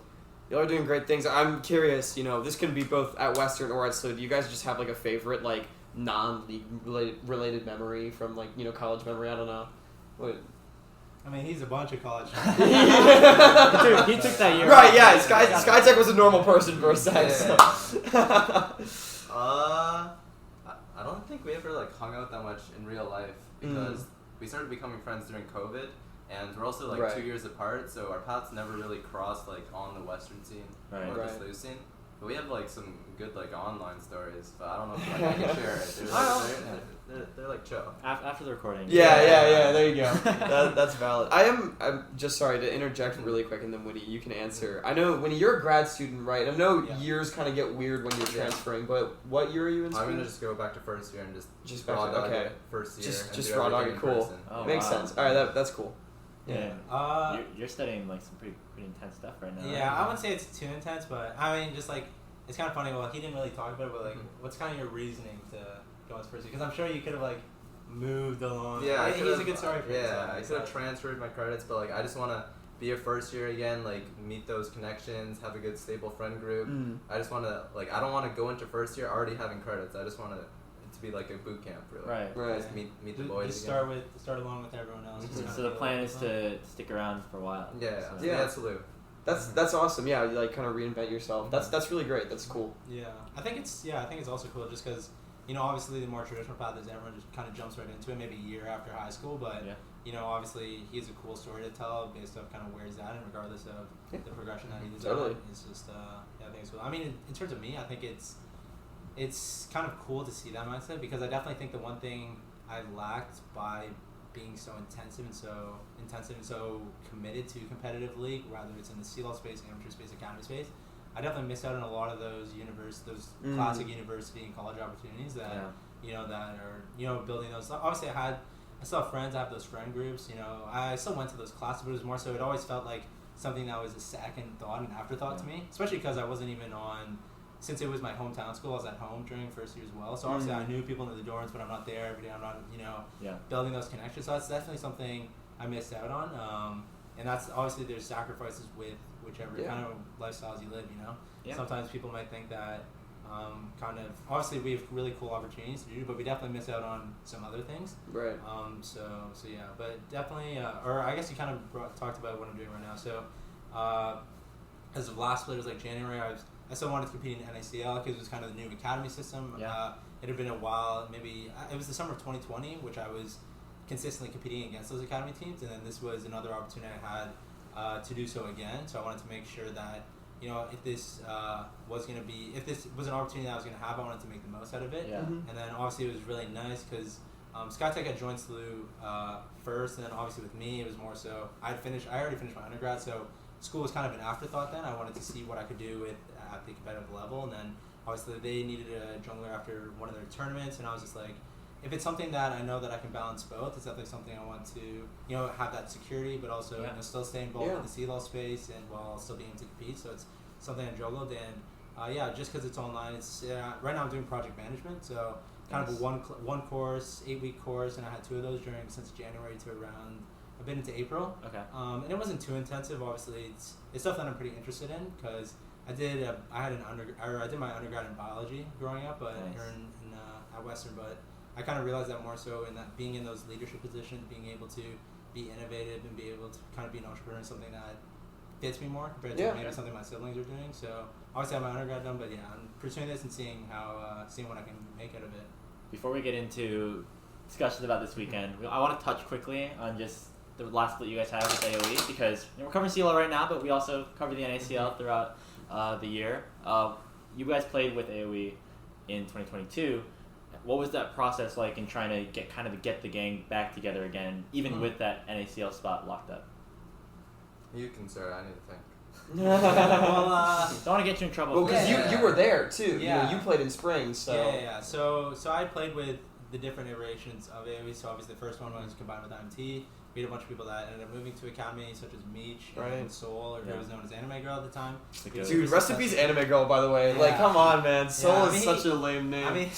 B: y'all are doing great things. I'm curious, you know, this can be both at Western or at SLU. Do you guys just have like a favorite, like, non-league related memory from, like, you know, college memory? I don't know. What?
D: I mean, he's a bunch of college.
A: he took that year.
B: Right, yeah. SkyTec was a normal person for a sec.
C: I don't think we ever like hung out that much in real life because we started becoming friends during COVID, and we're also like 2 years apart, so our paths never really crossed like on the Western scene or the SLU scene. But we have like some good like online stories, but I don't know if like, I can share it. They're like chill.
A: After the recording.
B: Yeah. There you go. That's valid. I'm just sorry to interject really quick, and then Winnie, you can answer. I know Winnie, you're a grad student, right? I know years kind of get weird when you're transferring, but what year are you in school?
C: I'm gonna just go back to first year and just
B: raw dog it first year. Just raw dog it. Cool. Makes sense. All right, that's cool.
A: Yeah. You're studying like some pretty intense stuff right now.
D: Yeah, I wouldn't say it's too intense, but I mean, just like, it's kind of funny. Well, he didn't really talk about it, but like, what's kind of your reasoning to go into first year? Because I'm sure you could have like moved along.
C: Yeah,
D: he's a good story for
C: I could have transferred my credits, but like, I just want to be a first year again, like meet those connections, have a good stable friend group. I just want to like, I don't want to go into first year already having credits. I just want to be like a boot camp, really.
A: Right.
C: Just meet the boys.
D: Just start along with everyone else.
A: So the plan is to stick around for a while.
C: Yeah, absolutely.
B: That's awesome. Yeah, you like kind of reinvent yourself. That's really great. That's cool.
D: Yeah, I think it's also cool just because, you know, obviously the more traditional path is everyone just kind of jumps right into it maybe a year after high school, but you know, obviously he has a cool story to tell based off kind of where he's at, and regardless of the progression that he's on. It's just I think it's cool. I mean, in terms of me, I think it's kind of cool to see that mindset, because I definitely think the one thing I lacked by being so intensive and so committed to competitive league, whether it's in the CLOL space, amateur space, academy space, I definitely missed out on a lot of those classic university and college opportunities that you know, that are, you know, building those. Obviously, I still have friends. I have those friend groups. You know, I still went to those classes, but it was more so. It always felt like something that was a second thought, an afterthought to me, especially because I wasn't even on. Since it was my hometown school, I was at home during first year as well. So obviously I knew people in the dorms, but I'm not there every day. I'm not, you know, building those connections. So that's definitely something I missed out on. And that's obviously there's sacrifices with whichever kind of lifestyles you live, you know. Sometimes people might think that, kind of obviously we have really cool opportunities to do, but we definitely miss out on some other things.
B: Right.
D: So yeah, but definitely, or I guess you kind of talked about what I'm doing right now. So as of last split, it was like January. I still wanted to compete in NACL because it was kind of the new academy system.
A: Yeah.
D: It had been a while. Maybe it was the summer of 2020, which I was consistently competing against those academy teams, and then this was another opportunity I had to do so again. So I wanted to make sure that, you know, if this if this was an opportunity that I was going to have, I wanted to make the most out of it.
A: Yeah.
D: And then obviously it was really nice because SkyTec had joined SLU first, and then obviously with me it was more so I already finished my undergrad, so school was kind of an afterthought then. I wanted to see what I could do at the competitive level, and then obviously they needed a jungler after one of their tournaments, and I was just like, if it's something that I know that I can balance both, it's definitely something I want to, you know, have that security, but also you know, still stay involved in the CLOL space and while still being able to compete. So it's something I juggled, and just because it's online, it's right now I'm doing project management, so kind of a one course, 8-week course, and I had 2 of those since January to around I've been into April.
A: Okay.
D: And it wasn't too intensive. Obviously, it's stuff that I'm pretty interested in because I did my undergrad in biology growing up, but here in at Western, but I kind of realized that more so in that being in those leadership positions, being able to be innovative and be able to kind of be an entrepreneur is something that fits me more compared to maybe something my siblings are doing. So obviously I have my undergrad done, but I'm pursuing this and seeing what I can make out of it.
A: Before we get into discussions about this weekend, I want to touch quickly on just the last split you guys have with AOE, because we're covering CLOL right now, but we also cover the NACL throughout the year. You guys played with AOE in 2022. What was that process like in trying to get the gang back together again, even with that NACL spot locked up?
C: You can, sir. I need to think.
A: Well, don't want to get you in trouble.
B: Well, because you were there too.
D: Yeah.
B: You know, you played in spring, so.
D: Yeah. So I played with the different iterations of AOE. So obviously the first one was combined with IMT. We had a bunch of people that ended up moving to Academy, such as Meech and Soul, or who was known as Anime Girl at the time.
B: Dude, rest in peace, Anime Girl, by the way. Yeah. Like, come on, man. Soul is such a lame name.
D: I mean,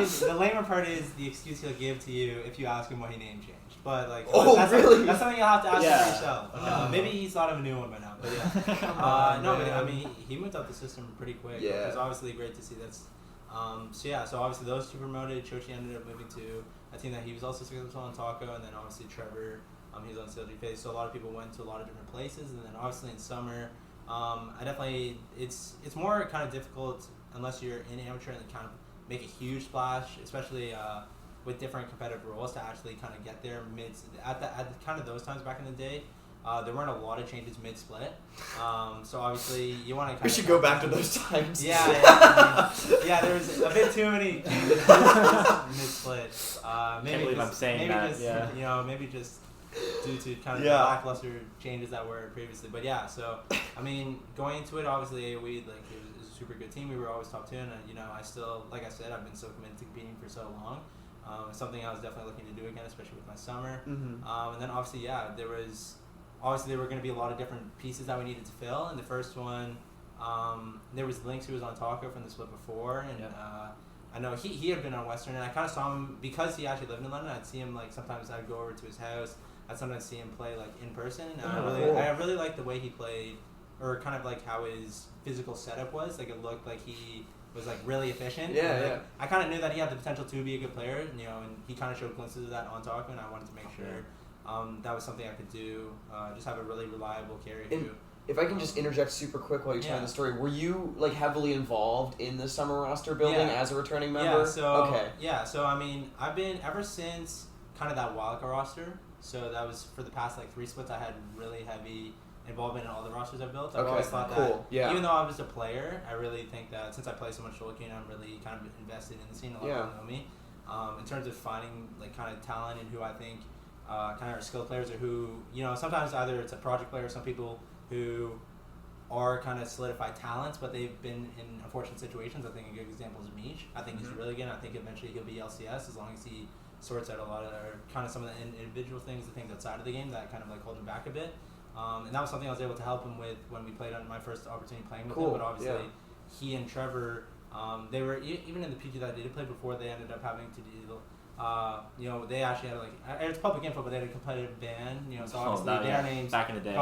D: the lamer part is the excuse he'll give to you if you ask him why he name changed. But, like,
B: really?
D: That's something you'll have to ask him yourself. Maybe he's thought of a new one by now. But yeah. But I mean, he moved up the system pretty quick. Yeah. It was obviously great to see that's. So obviously those 2 promoted. Chochi ended up moving to a team that he was also successful on Taco, and then obviously Trevor, he was on CLG Face. So a lot of people went to a lot of different places, and then obviously in summer, it's more kind of difficult unless you're in amateur and kind of make a huge splash, especially with different competitive roles to actually kind of get there at kind of those times back in the day. There weren't a lot of changes mid-split, so obviously you want to.
B: We should go back to those times.
D: Yeah, there was a bit too many changes mid-split.
A: Can't believe I'm saying that.
D: Maybe just due to kind of the lackluster changes that were previously. But yeah, so I mean, going into it, obviously AOE it was a super good team. We were always top 2, and I still, like I said, I've been so committed to competing for so long. It's something I was definitely looking to do again, especially with my summer. And then obviously, there were going to be a lot of different pieces that we needed to fill. And the first one, there was Lynx, who was on Taco from the split before, and I know he had been on Western, and I kind of saw him because he actually lived in London. I'd see him sometimes I'd go over to his house. I'd sometimes see him play in person. And I really liked the way he played, or kind of how his physical setup was. It looked like he was really efficient. I kind of knew that he had the potential to be a good player, and he kind of showed glimpses of that on Taco, and I wanted to make sure. That was something I could do. Just have a really reliable carry.
B: If I can just interject super quick while you're telling the story, were you heavily involved in the summer roster building as a returning member?
D: So I mean, I've been ever since kind of that wildcard roster. So that was for the past 3 splits. I had really heavy involvement in all the rosters I built. I've always thought that even though I was a player, I really think that since I play so much Tolkien, I'm really kind of invested in the scene. A lot of people know me. In terms of finding kind of talent and who I think kind of are skilled players, or who sometimes either it's a project player or some people who are kind of solidified talents, but they've been in unfortunate situations. I think a good example is Meech. I think he's really good. I think eventually he'll be LCS as long as he sorts out a lot of kind of some of the individual things, the things outside of the game that kind of hold him back a bit. And that was something I was able to help him with when we played on my first opportunity playing with him. But obviously, he and Trevor, they were even in the PG that they did play before. They ended up having to deal. They actually had it's public info, but they had a competitive ban. So obviously their names
A: back in the day.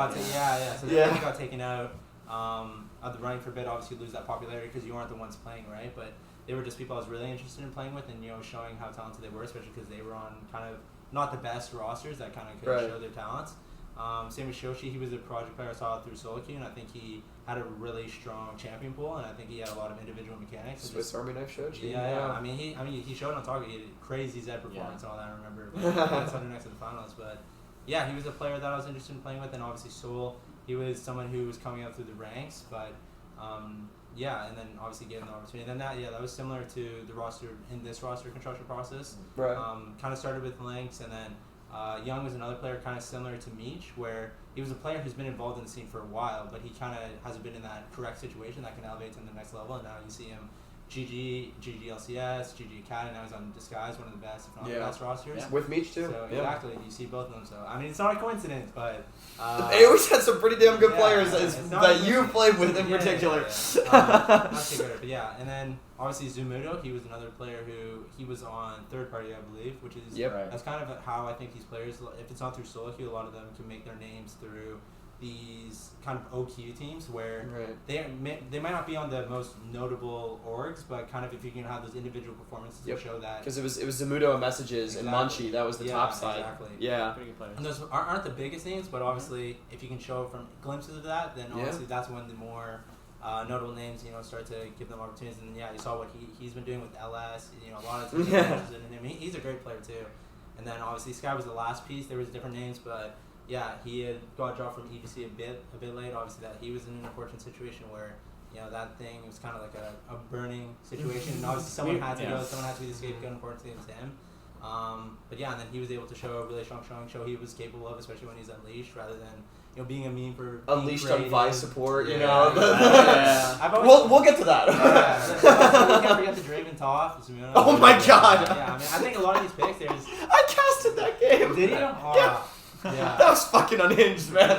D: So their names got taken out. At the running for a bit, obviously lose that popularity because you aren't the ones playing, right? But they were just people I was really interested in playing with and, showing how talented they were, especially because they were on kind of not the best rosters that kind of could show their talents. Same with Shoshi, he was a project player I saw through solo queue, and I think he had a really strong champion pool, and I think he had a lot of individual mechanics.
B: Swiss Army knife Shoshi.
D: Yeah. I mean, he showed on target. He had a crazy Z performance and all that. I remember. That's under next to the finals, but yeah, he was a player that I was interested in playing with, and obviously Soul, he was someone who was coming up through the ranks, but and then obviously getting the opportunity. And then that was similar to the roster in this roster construction process.
B: Right.
D: Kind of started with Lynx, and then Young was another player kind of similar to Meech, where he was a player who's been involved in the scene for a while, but he kind of hasn't been in that correct situation that can elevate him to the next level. And now you see him GG LCS, GG Academy. Now he's on Disguise, one of the best, if not the best rosters.
B: Yeah. With Meech too.
D: So exactly, you see both of them. So I mean, it's not a coincidence, but
B: they always had some pretty damn good players that you played with in particular.
D: Not too good, but yeah. And then obviously Zumudo, he was another player who he was on third party, I believe, which is that's kind of how I think these players, if it's not through solo queue, a lot of them can make their names through these kind of OQ teams where they might not be on the most notable orgs, but kind of if you can have those individual performances to show that.
B: Because it was Zumudo and Messages and Munchie, that was the top side.
D: Exactly.
B: Yeah.
A: Pretty good players.
D: And those aren't the biggest names, but obviously if you can show from glimpses of that, then obviously that's when the more notable names, start to give them opportunities. And you saw what he's been doing with LS. A lot of teams are interested in him. He's a great player too. And then obviously Sky was the last piece. There was different names, but he had got dropped from EDC a bit late. Obviously, that he was in an unfortunate situation where that thing was kind of like a burning situation, and obviously someone had to go. Someone had to be the scapegoat. Unfortunately, it was him. And then he was able to show a really strong showing, show he was capable of, especially when he's unleashed, rather than being a meme for
B: unleashed on Vice support. We'll get to that.
D: We can't forget the Draven Toff.
B: Oh my god!
D: I think a lot of these picks,
B: I casted that game.
D: Did you?
B: Yeah. That was fucking unhinged, man.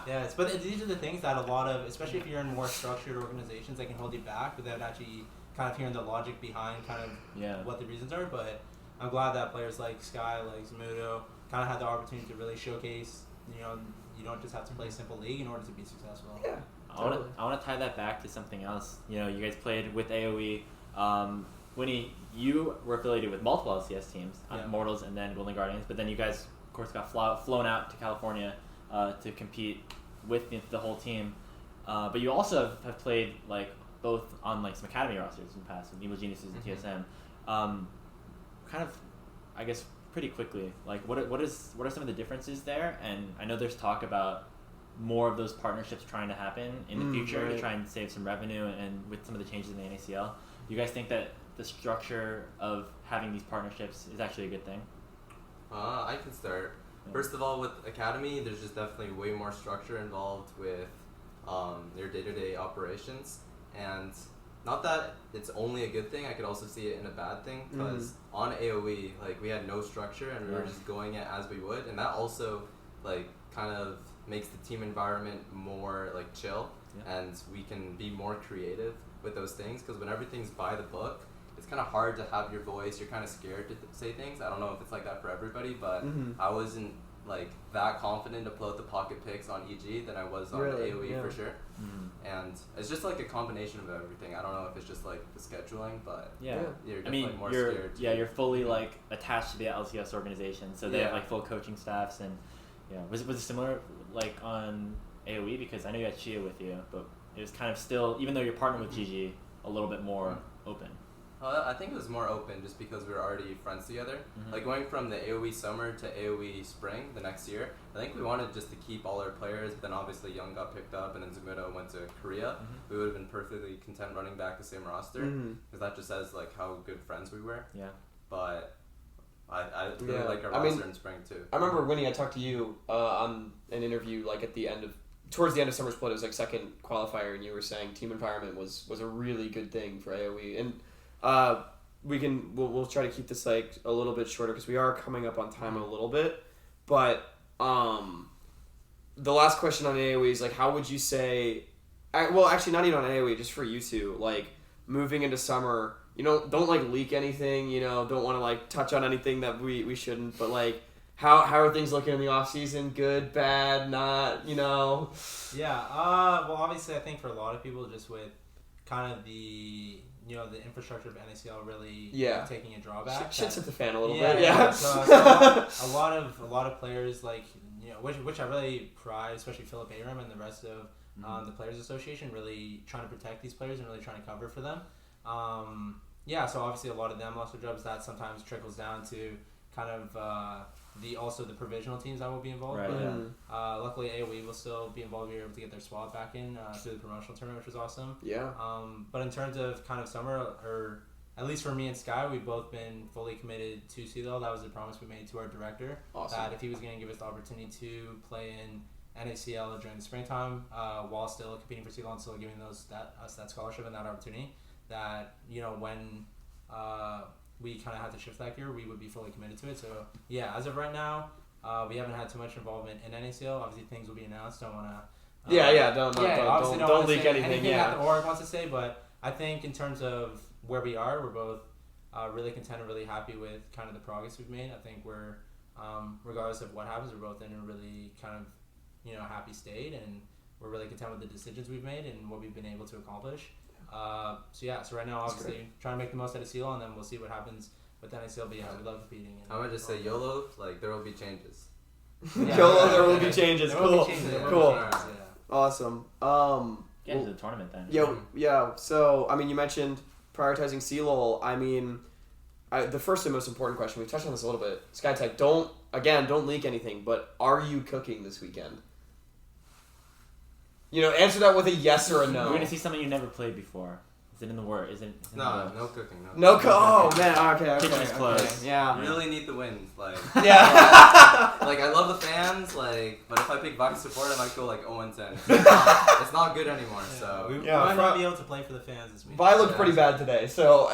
D: Yes, but these are the things that a lot of, especially if you're in more structured organizations, that can hold you back without actually kind of hearing the logic behind kind of what the reasons are. But I'm glad that players like Sky, like Zumudo, kind of had the opportunity to really showcase. You don't just have to play simple league in order to be successful.
B: Yeah.
A: I want to tie that back to something else. You guys played with AOE. Winnie, you were affiliated with multiple LCS teams, Immortals and then Golden Guardians, but then you guys, of course, got flown out to California to compete with the whole team. But you also have played both on some academy rosters in the past, with Evil Geniuses and TSM. Kind of, I guess, pretty quickly, what are some of the differences there? And I know there's talk about more of those partnerships trying to happen in the future to try and save some revenue, and with some of the changes in the NACL. Do you guys think that the structure of having these partnerships is actually a good thing?
C: I can start. First of all, with Academy, there's just definitely way more structure involved with their day-to-day operations. And not that it's only a good thing, I could also see it in a bad thing, because on AOE, we had no structure and we were just going it as we would. And that also, kind of makes the team environment more, chill. Yeah. And we can be more creative with those things, because when everything's by the book, it's kind of hard to have your voice. You're kind of scared to say things. I don't know if it's like that for everybody, but I wasn't that confident to pull out the pocket picks on EG than I was on AOE for sure. And it's just a combination of everything. I don't know if it's just the scheduling, but you're definitely more scared.
A: You're fully attached to the LCS organization, so they have full coaching staffs. And was it similar on AOE? Because I know you had Chia with you, but it was kind of still, even though you're partnered with GG, a little bit more open.
C: I think it was more open just because we were already friends together. Going from the AOE Summer to AOE Spring the next year, I think we wanted just to keep all our players, but then obviously Young got picked up and then Zumudo went to Korea. We would have been perfectly content running back the same roster, because that just says how good friends we were. Yeah. But I really like our roster in Spring too.
B: I remember Winnie, I talked to you on an interview towards the end of Summer Split. It was second qualifier, and you were saying team environment was a really good thing for AOE. And we'll try to keep this a little bit shorter because we are coming up on time a little bit. But the last question on AOE is how would you say? Well, actually, not even on AOE, just for you two. Moving into summer, don't leak anything. Don't want to touch on anything that we shouldn't. But how are things looking in the off season? Good, bad, not, you know?
D: Yeah. Well, obviously, I think for a lot of people, just with kind of the the infrastructure of NACL really taking a drawback.
B: Shit's hit the fan a little bit.
D: Yeah.
B: Yeah.
D: So a lot of players which I really pride, especially Philip Aram and the rest of the Players Association, really trying to protect these players and really trying to cover for them. So obviously a lot of them lost their jobs. That sometimes trickles down to kind of the provisional teams that will be involved.
A: Right.
D: But, luckily, AOE will still be involved. We were able to get their spot back in through the promotional tournament, which was awesome.
B: Yeah.
D: But in terms of kind of summer, or at least for me and Sky, we've both been fully committed to CLOL. That was the promise we made to our director.
B: Awesome.
D: That if he was going to give us the opportunity to play in NACL during the springtime, while still competing for CLOL and still giving us that scholarship and that opportunity, that when we kind of had to shift that gear, we would be fully committed to it. So yeah, as of right now, we haven't had too much involvement in NACL. Obviously, things will be announced. Don't want to. Don't
B: leak anything.
D: That the org wants to say, but I think in terms of where we are, we're both really content and really happy with kind of the progress we've made. I think we're, regardless of what happens, we're both in a really kind of happy state, and we're really content with the decisions we've made and what we've been able to accomplish. So right now, obviously, trying to make the most out of CLOL, and then we'll see what happens with NACL. But yeah, we love competing.
C: I would just say YOLO, there will be changes.
B: YOLO, there will be changes. Cool. Cool. Awesome.
A: Get into the tournament then.
B: Yeah. So, I mean, you mentioned prioritizing CLOL. I mean, the first and most important question, we've touched on this a little bit. SkyTec, don't leak anything, but are you cooking this weekend? Answer that with a yes or a no.
A: We're going to see something you never played before. Is it in the word?
C: No cooking.
B: Oh, man. Okay.
A: Kitchen's closed.
B: Yeah.
C: Really need the wins.
B: Yeah.
C: I love the fans, but if I pick Vax support, I might go 0-10. It's not good anymore, so.
D: We might not be able to play for the fans this week.
B: Vi looked pretty bad today, so.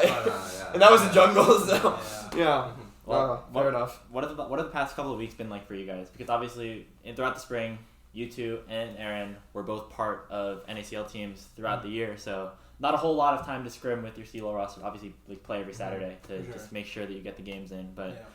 B: And that was the jungle, so. Yeah.
A: Well,
B: fair enough.
A: What have the past couple of weeks been like for you guys? Because obviously, throughout the spring, you two and Aaron were both part of NACL teams throughout the year, so not a whole lot of time to scrim with your CLOL roster. Obviously, play every Saturday to just make sure that you get the games in. But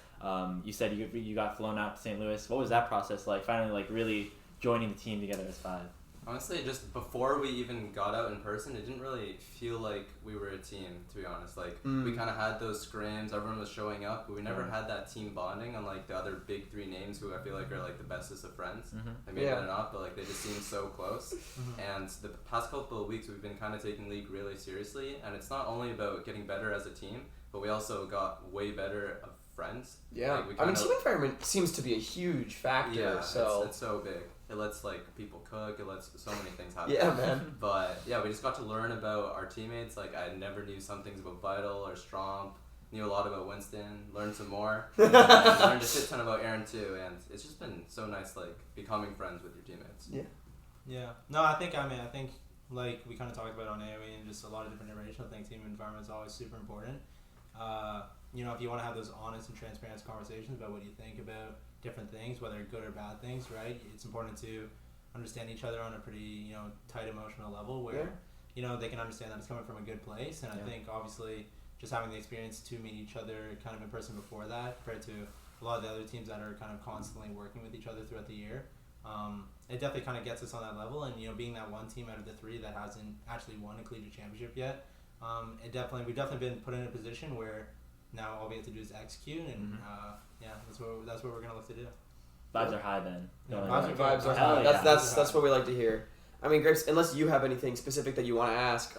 A: you said you got flown out to St. Louis. What was that process like? Finally, really joining the team together as five.
C: Honestly, just before we even got out in person, it didn't really feel like we were a team, to be honest. We kind of had those scrims, everyone was showing up, but we never had that team bonding, unlike the other big three names who I feel like are the bestest of friends. Maybe they're not, but they just seem so close. And the past couple of weeks, we've been kind of taking league really seriously, and it's not only about getting better as a team, but we also got way better of friends.
B: Yeah, team environment seems to be a huge factor.
C: Yeah,
B: so
C: it's so big. It lets people cook. It lets so many things happen.
B: Yeah, man.
C: But yeah, we just got to learn about our teammates. I never knew some things about Vital or Stromp. Knew a lot about Winston. Learned some more. And learned a shit ton about Aaron too. And it's just been so nice, becoming friends with your teammates.
B: Yeah.
D: Yeah. No, I think like we kind of talked about on AOE and just a lot of different iterations. I think team environment is always super important. If you want to have those honest and transparent conversations about what you think about different things, whether good or bad things, right? It's important to understand each other on a pretty, tight emotional level where, they can understand that it's coming from a good place. And I think obviously just having the experience to meet each other kind of in person before that, compared to a lot of the other teams that are kind of constantly working with each other throughout the year, it definitely kind of gets us on that level. And, being that one team out of the three that hasn't actually won a collegiate championship yet, we've definitely been put in a position where now all we have to do is execute, and that's what we're gonna look to do.
A: Vibes are high then.
B: Vibes are high. That's what we like to hear. I mean, Grapes, unless you have anything specific that you want to ask,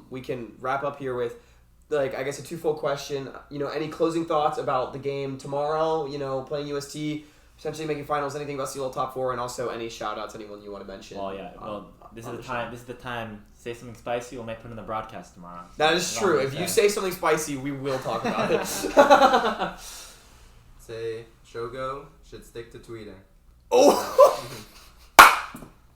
B: we can wrap up here with, I guess a twofold question. Any closing thoughts about the game tomorrow? Playing UST, potentially making finals. Anything about CLOL top 4, and also any shout outs, anyone you want to mention.
A: Well, yeah. This is the time. Say something spicy. We might put in the broadcast tomorrow.
B: That is true. If you say something spicy, we will talk about it.
C: Say Shogo should stick to tweeting.
B: Oh.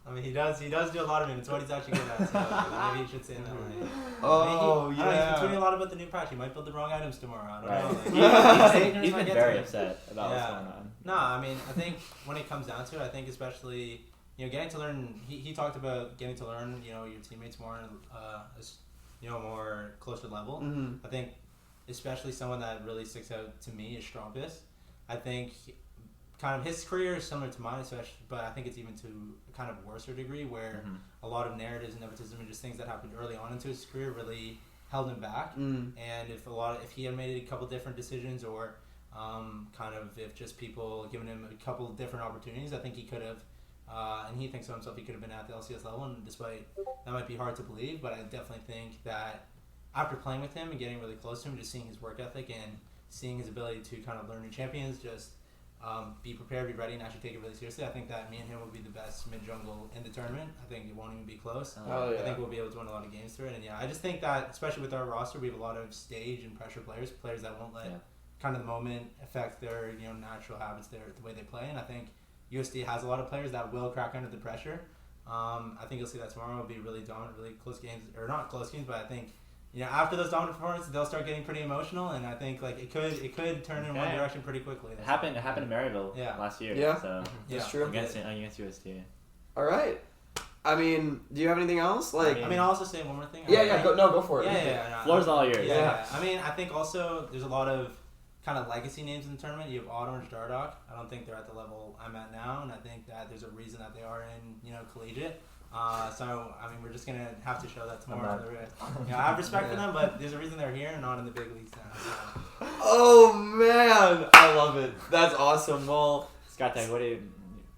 D: I mean, he does do a lot of it. It's what he's actually good at. So maybe he should say in that way.
B: He's
D: been tweeting a lot about the new patch. He might build the wrong items tomorrow. I don't know.
A: He's been very upset about what's going on.
D: No, I mean, I think when it comes down to it, I think especially getting to learn. He talked about getting to learn your teammates more on a more closer level. I think especially someone that really sticks out to me is Strumpus. I think kind of his career is similar to mine, especially, but I think it's even to a kind of worse degree where a lot of narratives and nepotism and just things that happened early on into his career really held him back. And if he had made a couple different decisions or kind of if just people given him a couple different opportunities, I think he could have. And he thinks so himself, he could have been at the LCS level, and despite that might be hard to believe, but I definitely think that after playing with him and getting really close to him, just seeing his work ethic and seeing his ability to kind of learn new champions, just be prepared, be ready, and actually take it really seriously, I think that me and him will be the best mid-jungle in the tournament. I think it won't even be close. I think we'll be able to win a lot of games through it, and I just think that, especially with our roster, we have a lot of stage and pressure players that won't let kind of the moment affect their natural habits, the way they play, and I think USD has a lot of players that will crack under the pressure. I think you'll see that tomorrow will be really dominant, really close games, or not close games, but I think after those dominant performances, they'll start getting pretty emotional, and I think it could turn in one direction pretty quickly.
A: It happened in Maryville last year.
B: Yeah,
A: so
B: that's true.
A: Against USD.
B: All right. I mean, do you have anything else?
D: I'll also say one more thing.
B: Go for it.
A: Floor's all yours.
D: Yeah. I mean, I think also there's a lot of kind of legacy names in the tournament. You have Orange, Dardoch. I don't think they're at the level I'm at now, and I think that there's a reason that they are in collegiate. So I mean, we're just gonna have to show that tomorrow. I have respect for them, but there's a reason they're here and not in the big leagues now. So.
B: Oh man, I love it. That's awesome. Well,
A: SkyTec, what do you?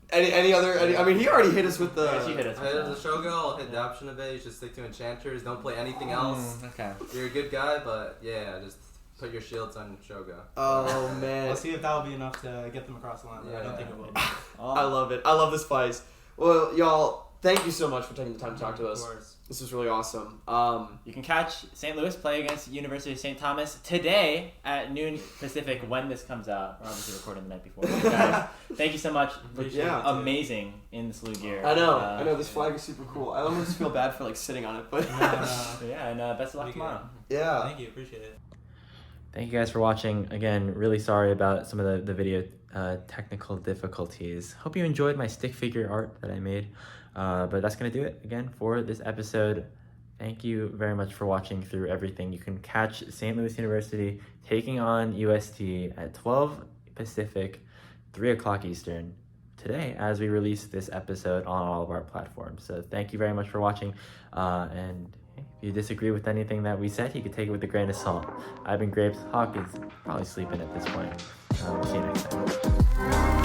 B: Any other? I mean, he already hit us with the.
A: She hit us with
C: the Shogun. I'll hit the option of it. You should stick to enchanters. Don't play anything else.
A: Okay.
C: You're a good guy, but just put your shields on Shogun.
B: Oh man.
D: We'll see if that will be enough to get them across the line. I don't think it will be.
B: I love it. I love the spice. Well, y'all, thank you so much for taking the time to talk to us.
D: Of course.
B: This was really awesome.
A: You can catch St. Louis play against University of St. Thomas today at noon Pacific when this comes out. We're obviously recording the night before. Guys, thank you so much. Amazing in the SLU gear.
B: I know. This flag is super cool. I almost feel bad for sitting on it, but
A: and best of luck tomorrow.
B: Yeah.
D: Thank you. Appreciate it.
A: Thank you guys for watching. Again, really sorry about some of the video technical difficulties. Hope you enjoyed my stick figure art that I made. But that's going to do it again for this episode. Thank you very much for watching through everything. You can catch St. Louis University taking on UST at 12 Pacific, 3 o'clock Eastern today as we release this episode on all of our platforms. So thank you very much for watching. And if you disagree with anything that we said, you can take it with a grain of salt. I've been Grapes. Hawk is probably sleeping at this point. We'll see you next time.